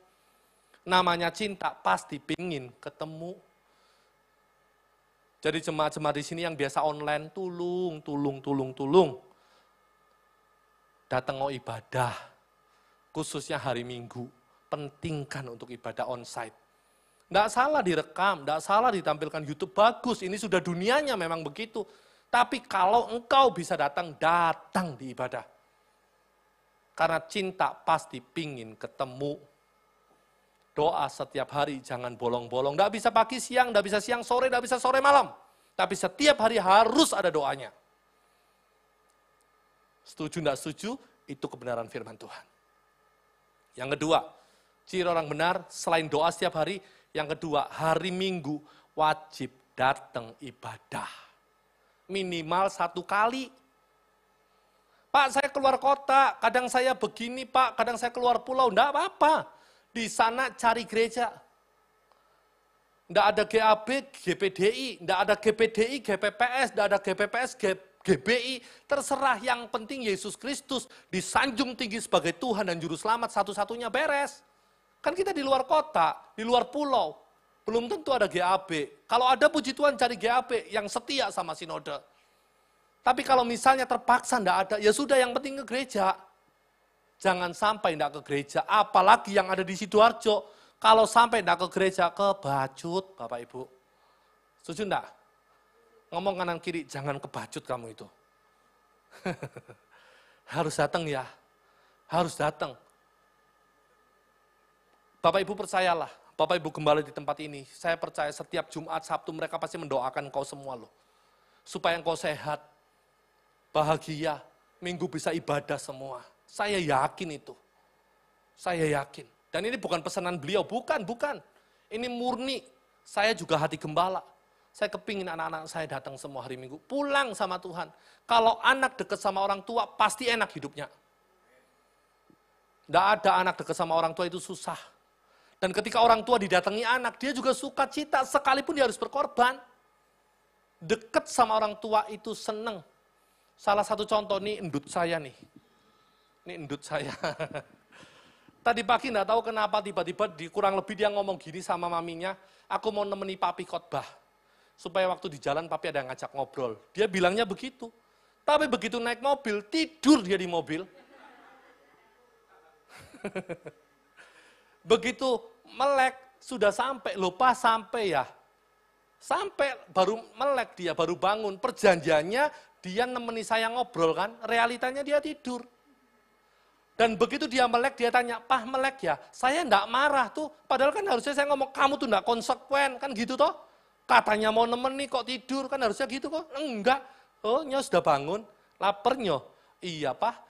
Namanya cinta pasti pingin ketemu. Jadi jemaat-jemaat di sini yang biasa online, tolong. Datang mau ibadah, khususnya hari Minggu, pentingkan untuk ibadah onsite. Tidak salah direkam, tidak salah ditampilkan YouTube, bagus, ini sudah dunianya memang begitu. Tapi kalau engkau bisa datang di ibadah. Karena cinta pasti pingin ketemu. Doa setiap hari, jangan bolong-bolong. Tidak bisa pagi, siang, tidak bisa siang, sore, tidak bisa sore, malam. Tapi setiap hari harus ada doanya. Setuju tidak setuju, itu kebenaran firman Tuhan. Yang kedua, ciri orang benar selain doa setiap hari, yang kedua, hari Minggu wajib datang ibadah. Minimal 1 kali. Pak, saya keluar kota, kadang saya begini Pak, kadang saya keluar pulau, enggak apa-apa. Di sana cari gereja. Enggak ada GAB, GPDI, enggak ada GPDI, GPPS, enggak ada GPPS, GBI, terserah, yang penting Yesus Kristus disanjung tinggi sebagai Tuhan dan Juru Selamat, satu-satunya beres. Kan kita di luar kota, di luar pulau, belum tentu ada GAB. Kalau ada puji Tuhan cari GAB yang setia sama sinode. Tapi kalau misalnya terpaksa enggak ada, ya sudah yang penting ke gereja. Jangan sampai enggak ke gereja, apalagi yang ada di Sidoarjo. Kalau sampai enggak ke gereja, kebacut Bapak Ibu. Setuju enggak? Ngomong kanan kiri, jangan kebacut kamu itu. Harus datang ya, harus datang. Bapak Ibu percayalah, Bapak Ibu gembala di tempat ini, saya percaya setiap Jumat, Sabtu mereka pasti mendoakan engkau semua loh. Supaya engkau sehat, bahagia, Minggu bisa ibadah semua. Saya yakin itu. Saya yakin. Dan ini bukan pesanan beliau, bukan. Ini murni, saya juga hati gembala. Saya kepingin anak-anak saya datang semua hari Minggu, pulang sama Tuhan. Kalau anak dekat sama orang tua, pasti enak hidupnya. Tidak ada anak dekat sama orang tua itu susah. Dan ketika orang tua didatangi anak, dia juga suka cita, sekalipun dia harus berkorban. Dekat sama orang tua itu seneng. Salah satu contoh nih, endut saya nih. Ini endut saya. Tadi pagi enggak tahu kenapa tiba-tiba kurang lebih dia ngomong gini sama maminya, aku mau nemeni papi khotbah. Supaya waktu di jalan papi ada yang ngajak ngobrol. Dia bilangnya begitu. Tapi begitu naik mobil, tidur dia di mobil. Begitu melek, sudah sampai, lupa sampai ya. Sampai baru melek dia, baru bangun. Perjanjiannya dia nemeni saya ngobrol kan, realitanya dia tidur. Dan begitu dia melek, dia tanya, Pah melek ya? Saya enggak marah tuh, padahal kan harusnya saya ngomong, kamu tuh enggak konsekuen, kan gitu toh? Katanya mau nemeni kok tidur, kan harusnya gitu kok? Enggak. Oh, nyo sudah bangun, lapar nyo. Iya Pah,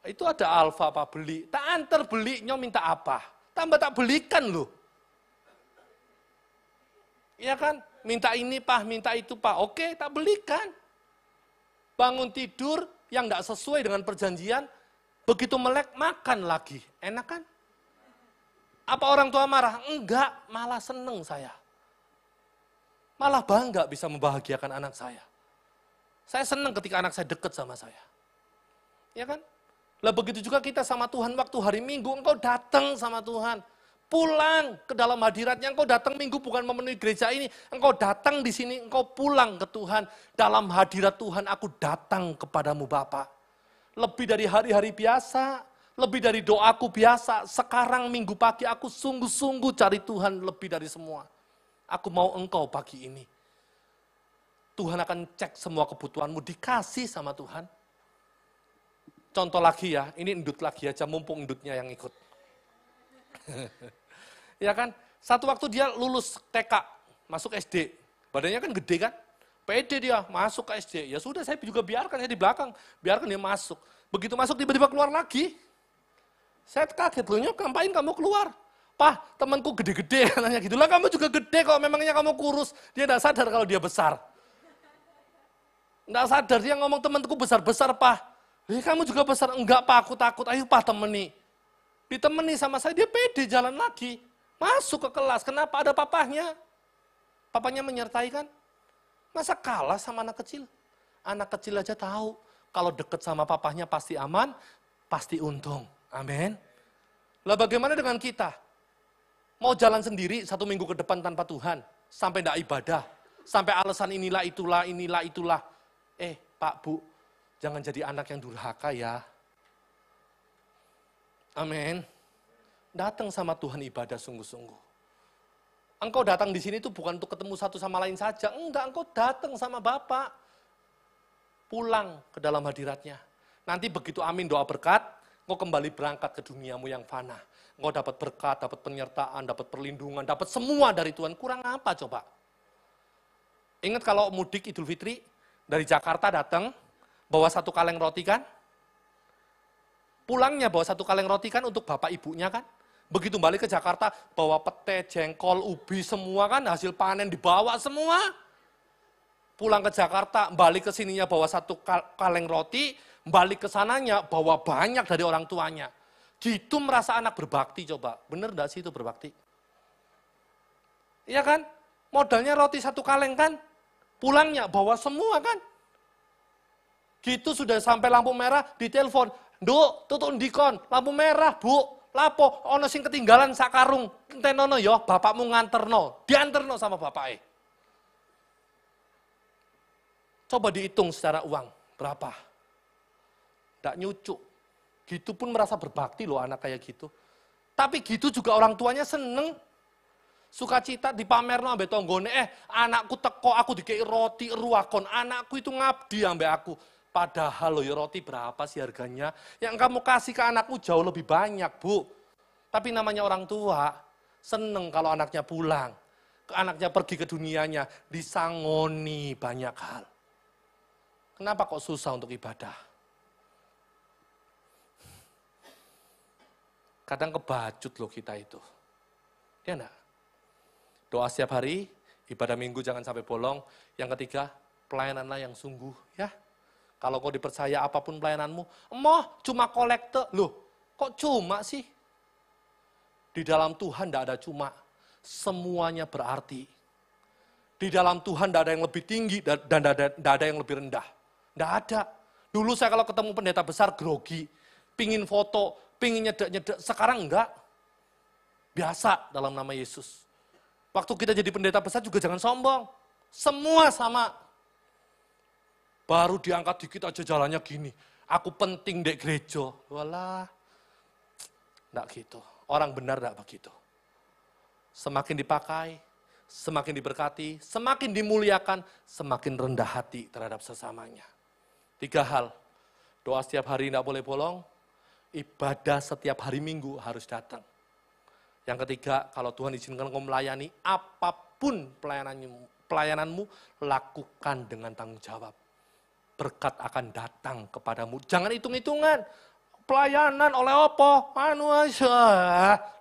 itu ada Alfa Pak beli. Tak antar beli, nyo minta apa? Tambah tak belikan loh. Iya kan? Minta ini Pak, minta itu Pak. Oke, tak belikan. Bangun tidur yang enggak sesuai dengan perjanjian, begitu melek makan lagi. Enak kan? Apa orang tua marah? Enggak, malah seneng saya. Malah bangga bisa membahagiakan anak saya. Saya senang ketika anak saya dekat sama saya. Ya kan? Lah begitu juga kita sama Tuhan waktu hari Minggu, engkau datang sama Tuhan. Pulang ke dalam hadiratnya, engkau datang Minggu bukan memenuhi gereja ini. Engkau datang di sini, engkau pulang ke Tuhan. Dalam hadirat Tuhan aku datang kepadamu Bapa. Lebih dari hari-hari biasa, lebih dari doaku biasa. Sekarang Minggu pagi aku sungguh-sungguh cari Tuhan lebih dari semua. Aku mau engkau pagi ini. Tuhan akan cek semua kebutuhanmu, dikasih sama Tuhan. Contoh lagi ya, ini endut lagi aja, mumpung endutnya yang ikut. Ya kan, satu waktu dia lulus TK, masuk SD. Badannya kan gede kan, pede dia, masuk ke SD. Ya sudah, saya juga biarkan, saya di belakang. Biarkan dia masuk. Begitu masuk, tiba-tiba keluar lagi. Saya kaget, loh, ngapain kamu keluar? Pah, temanku gede-gede, katanya gitu. Lah kamu juga gede kok, memangnya kamu kurus. Dia tidak sadar kalau dia besar. Tidak sadar, dia ngomong temanku besar-besar, Pah. Kamu juga besar. Enggak, Pak, aku takut. Ayo, Pah, temeni. Ditemeni sama saya, dia pede jalan lagi. Masuk ke kelas, kenapa ada papahnya? Papanya menyertai kan? Masa kalah sama anak kecil? Anak kecil aja tahu, kalau deket sama papahnya pasti aman, pasti untung. Amin. Lah bagaimana dengan kita? Mau jalan sendiri 1 minggu ke depan tanpa Tuhan, sampai tidak ibadah, sampai alasan inilah, itulah. Pak, Bu, jangan jadi anak yang durhaka ya. Amin. Datang sama Tuhan ibadah sungguh-sungguh. Engkau datang di sini itu bukan untuk ketemu satu sama lain saja. Enggak, engkau datang sama Bapa. Pulang ke dalam hadiratnya. Nanti begitu amin doa berkat, engkau kembali berangkat ke duniamu yang fana. Engkau dapat berkat, dapat penyertaan, dapat perlindungan, dapat semua dari Tuhan. Kurang apa coba? Ingat kalau mudik Idul Fitri, dari Jakarta datang, bawa 1 kaleng roti kan? Pulangnya bawa 1 kaleng roti kan untuk bapak ibunya kan? Begitu balik ke Jakarta, bawa pete, jengkol, ubi, semua kan, hasil panen dibawa semua. Pulang ke Jakarta, balik ke sininya bawa 1 kaleng roti, balik ke sananya bawa banyak dari orang tuanya. Gitu merasa anak berbakti coba. Bener enggak sih itu berbakti? Iya kan? Modalnya roti 1 kaleng kan? Pulangnya bawa semua kan? Gitu sudah sampai lampu merah, ditelepon. Nduk, tutuk ndikon, lampu merah Bu. Lapo, ono sing ketinggalan sakarung, entenono yo, bapakmu nganterno, dianterno sama bapake. Coba dihitung secara uang, berapa? Nggak nyucuk. Gitu pun merasa berbakti loh anak kayak gitu. Tapi gitu juga orang tuanya seneng. Sukacita dipamerno ambek tonggone, anakku teko aku dikei roti ruakon, anakku itu ngabdi ambek aku. Padahal loh ya roti berapa sih harganya? Yang kamu kasih ke anakmu jauh lebih banyak, Bu. Tapi namanya orang tua, seneng kalau anaknya pulang. Anaknya pergi ke dunianya, disangoni banyak hal. Kenapa kok susah untuk ibadah? Kadang kebacut loh kita itu. Ya enggak? Doa setiap hari, ibadah minggu jangan sampai bolong. Yang ketiga, pelayananlah yang sungguh. Ya, kalau kau dipercaya apapun pelayananmu, emoh cuma kolekte. Loh, kok cuma sih? Di dalam Tuhan tidak ada cuma. Semuanya berarti. Di dalam Tuhan tidak ada yang lebih tinggi dan tidak ada yang lebih rendah. Tidak ada. Dulu saya kalau ketemu pendeta besar grogi, pingin foto, pingin nyedek-nyedek. Sekarang enggak. Biasa dalam nama Yesus. Waktu kita jadi pendeta besar juga jangan sombong. Semua sama. Baru diangkat dikit aja jalannya gini. Aku penting dek gereja. Walah. Enggak gitu. Orang benar enggak begitu. Semakin dipakai, semakin diberkati, semakin dimuliakan, semakin rendah hati terhadap sesamanya. 3 hal. Doa setiap hari enggak boleh bolong. Ibadah setiap hari Minggu harus datang. Yang ketiga, kalau Tuhan izinkan engkau melayani, apapun pelayananmu, lakukan dengan tanggung jawab. Berkat akan datang kepadamu. Jangan hitung-hitungan. Pelayanan oleh apa? Anu aja.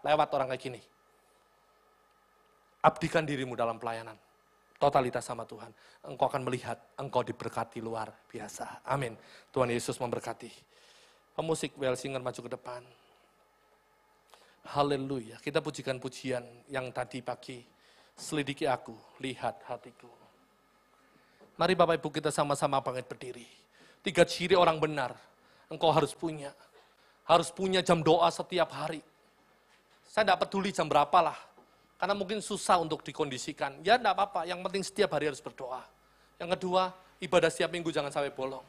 Lewat orang kayak gini. Abdikan dirimu dalam pelayanan. Totalitas sama Tuhan. Engkau akan melihat, engkau diberkati luar biasa. Amin. Tuhan Yesus memberkati. Pemusik well singer maju ke depan. Haleluya. Kita pujikan pujian yang tadi pagi. Selidiki aku, lihat hatiku. Mari Bapak Ibu kita sama-sama bangkit berdiri. 3 ciri orang benar. Engkau harus punya. Harus punya jam doa setiap hari. Saya tidak peduli jam berapa lah. Karena mungkin susah untuk dikondisikan. Ya tidak apa-apa, yang penting setiap hari harus berdoa. Yang kedua, ibadah setiap minggu jangan sampai bolong.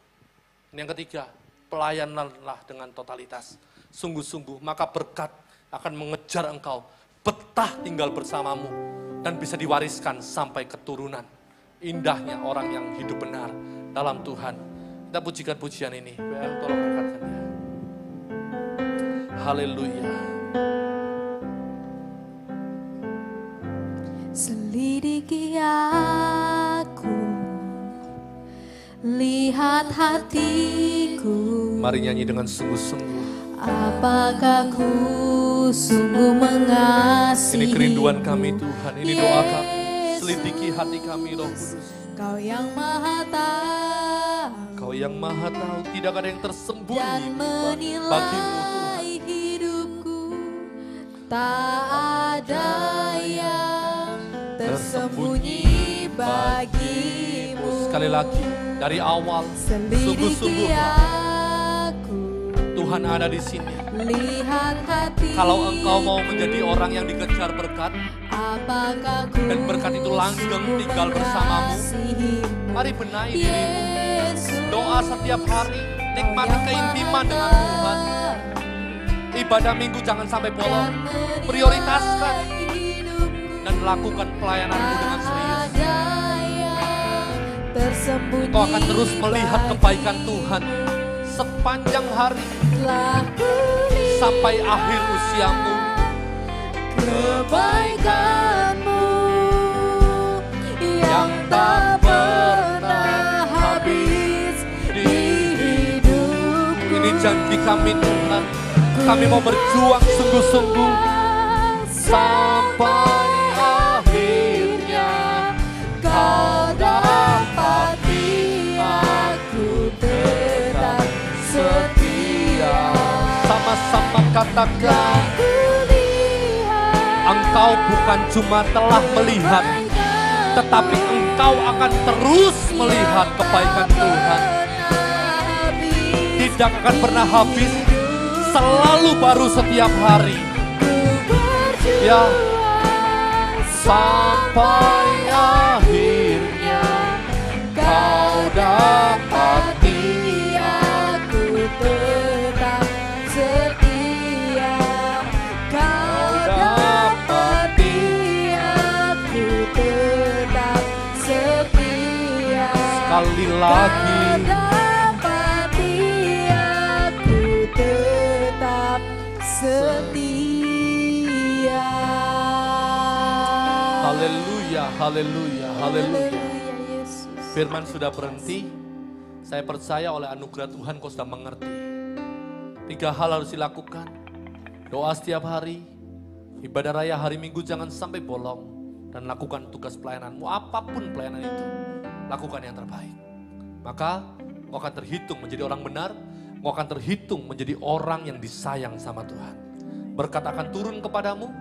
Dan yang ketiga, pelayananlah dengan totalitas. Sungguh-sungguh, maka berkat akan mengejar engkau, betah tinggal bersamamu, dan bisa diwariskan sampai keturunan. Indahnya orang yang hidup benar dalam Tuhan. Kita pujikan pujian ini. Tolong berkatkan dia. Haleluya. Selidiki aku, lihat hatiku. Mari nyanyi dengan sungguh-sungguh. Apakah ku sungguh mengasihi? Ini kerinduan kami Tuhan, ini doa kami. Selidiki hati kami Roh Kudus. Kau yang maha tahu. Kau yang maha tahu, tidak ada yang tersembunyi dan menilai bagimu Tuhan. Hidupku, tak ada yang tersembunyi bagimu. Sekali lagi, dari awal, sungguh-sungguh Tuhan ada di sini. Lihat hati. Kalau engkau mau menjadi orang yang dikejar berkat, dan berkat itu langgeng tinggal bersamamu, mari benahi dirimu. Doa setiap hari, nikmati keintiman dengan Tuhan. Ibadah minggu jangan sampai bolong. Prioritaskan dan lakukan pelayananmu dengan serius. Engkau akan terus melihat kebaikan Tuhan sepanjang hari sampai akhir usiamu. Kebaikanmu yang tak pernah habis di hidup. Ini janji kami Tuhan. Kami mau berjuang sungguh-sungguh sampai akhirnya Kau dapati aku tetap setia. Sama-sama katakan, Engkau bukan cuma telah melihat, tetapi Engkau akan terus melihat kebaikan Tuhan. Tidak akan pernah habis selalu baru setiap hari. Ya, sampai akhirnya kau dapati aku tetap setia. Kau dapati aku tetap setia. sekali lagi. Dapati aku tetap setia. Haleluya, haleluya, haleluya. Firman sudah berhenti. Saya percaya oleh anugerah Tuhan kau sudah mengerti. 3 hal harus dilakukan. Doa setiap hari. Ibadah raya hari Minggu jangan sampai bolong. Dan lakukan tugas pelayananmu. Apapun pelayanan itu. Lakukan yang terbaik. Maka kau akan terhitung menjadi orang benar. Kau akan terhitung menjadi orang yang disayang sama Tuhan. Berkat akan turun kepadamu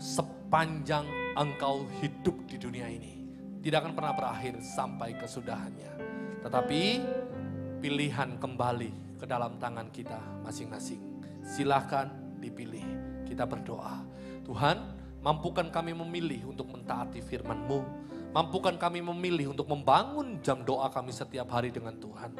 sepanjang engkau hidup di dunia ini. Tidak akan pernah berakhir sampai kesudahannya. Tetapi pilihan kembali ke dalam tangan kita masing-masing. Silahkan dipilih. Kita berdoa. Tuhan, mampukan kami memilih untuk mentaati firman-Mu. Mampukan kami memilih untuk membangun jam doa kami setiap hari dengan Tuhan.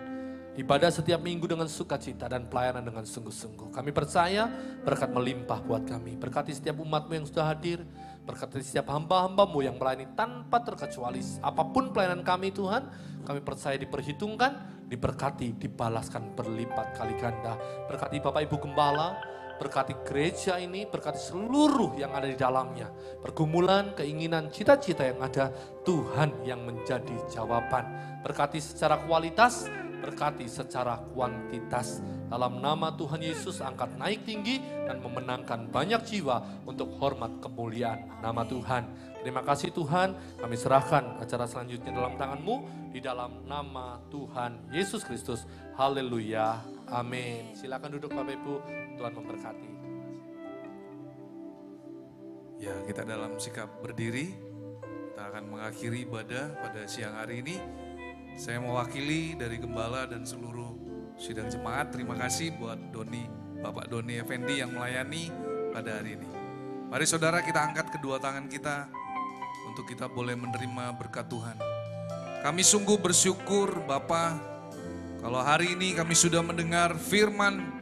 Ibadah setiap minggu dengan sukacita dan pelayanan dengan sungguh-sungguh. Kami percaya berkat melimpah buat kami. Berkati setiap umat-Mu yang sudah hadir. Berkati setiap hamba-hamba-Mu yang melayani tanpa terkecuali. Apapun pelayanan kami Tuhan, kami percaya diperhitungkan, diberkati, dibalaskan berlipat kali ganda. Berkati Bapak Ibu Gembala, berkati gereja ini, berkati seluruh yang ada di dalamnya. Pergumulan, keinginan, cita-cita yang ada, Tuhan yang menjadi jawaban. Berkati secara kualitas, berkati secara kuantitas. Dalam nama Tuhan Yesus angkat naik tinggi dan memenangkan banyak jiwa untuk hormat kemuliaan nama Tuhan. Terima kasih Tuhan, kami serahkan acara selanjutnya dalam tangan-Mu di dalam nama Tuhan Yesus Kristus. Haleluya, amin. Silakan duduk Bapak Ibu, Tuhan memberkati. Ya, kita dalam sikap berdiri, kita akan mengakhiri ibadah pada siang hari ini. Saya mewakili dari Gembala dan seluruh sidang jemaat, terima kasih buat Bapak Doni Effendi yang melayani pada hari ini. Mari saudara kita angkat kedua tangan kita untuk kita boleh menerima berkat Tuhan. Kami sungguh bersyukur Bapa, kalau hari ini kami sudah mendengar firman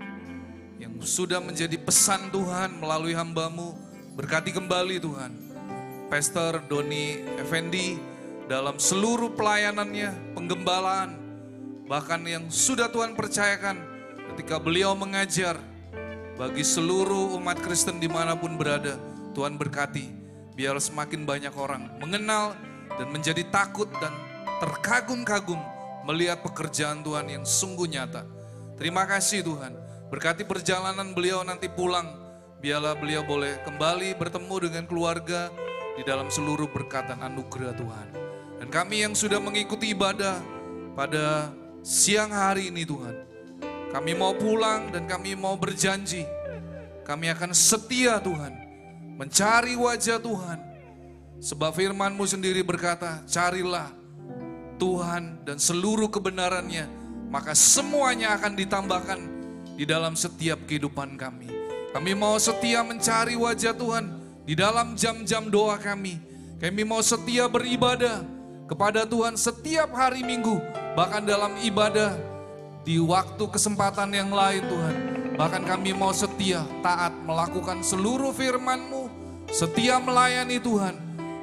yang sudah menjadi pesan Tuhan melalui hamba-Mu. Berkati kembali Tuhan, Pastor Doni Effendi dalam seluruh pelayanannya, penggembalaan, bahkan yang sudah Tuhan percayakan ketika beliau mengajar bagi seluruh umat Kristen dimanapun berada. Tuhan berkati, biar semakin banyak orang mengenal dan menjadi takut dan terkagum-kagum melihat pekerjaan Tuhan yang sungguh nyata. Terima kasih Tuhan, berkati perjalanan beliau nanti pulang, biarlah beliau boleh kembali bertemu dengan keluarga di dalam seluruh berkat dan anugerah Tuhan. Dan kami yang sudah mengikuti ibadah pada siang hari ini Tuhan, kami mau pulang dan kami mau berjanji, kami akan setia Tuhan, mencari wajah Tuhan. Sebab firman-Mu sendiri berkata, carilah Tuhan dan seluruh kebenarannya, maka semuanya akan ditambahkan di dalam setiap kehidupan kami. Kami mau setia mencari wajah Tuhan di dalam jam-jam doa kami. Kami mau setia beribadah kepada Tuhan setiap hari Minggu, bahkan dalam ibadah di waktu kesempatan yang lain Tuhan. Bahkan kami mau setia, taat melakukan seluruh firman-Mu, setia melayani Tuhan,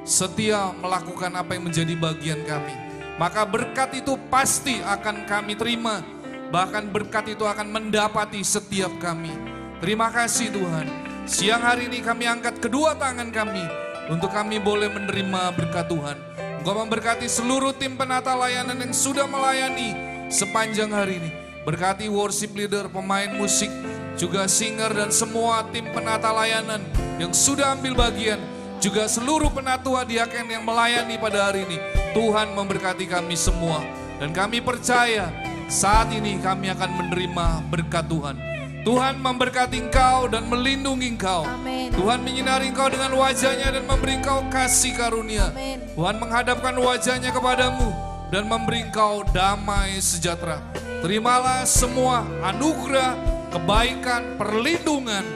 setia melakukan apa yang menjadi bagian kami. Maka berkat itu pasti akan kami terima, bahkan berkat itu akan mendapati setiap kami. Terima kasih Tuhan, siang hari ini kami angkat kedua tangan kami untuk kami boleh menerima berkat Tuhan. Engkau memberkati seluruh tim penata layanan yang sudah melayani sepanjang hari ini. Berkati worship leader, pemain musik, juga singer dan semua tim penata layanan yang sudah ambil bagian. Juga seluruh penatua diaken yang melayani pada hari ini. Tuhan memberkati kami semua. Dan kami percaya saat ini kami akan menerima berkat Tuhan. Tuhan memberkati engkau dan melindungi engkau. Amin. Tuhan menyinari engkau dengan wajahnya dan memberi engkau kasih karunia. Amin. Tuhan menghadapkan wajahnya kepadamu dan memberi engkau damai sejahtera. Terimalah semua anugerah, kebaikan, perlindungan,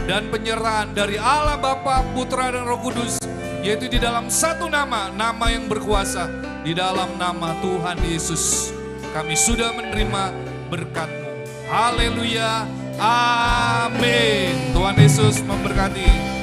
dan penyerahan dari Allah Bapa, Putra, dan Roh Kudus, yaitu di dalam satu nama, nama yang berkuasa, di dalam nama Tuhan Yesus. Kami sudah menerima berkat-Mu. Haleluya, amin. Tuhan Yesus memberkati.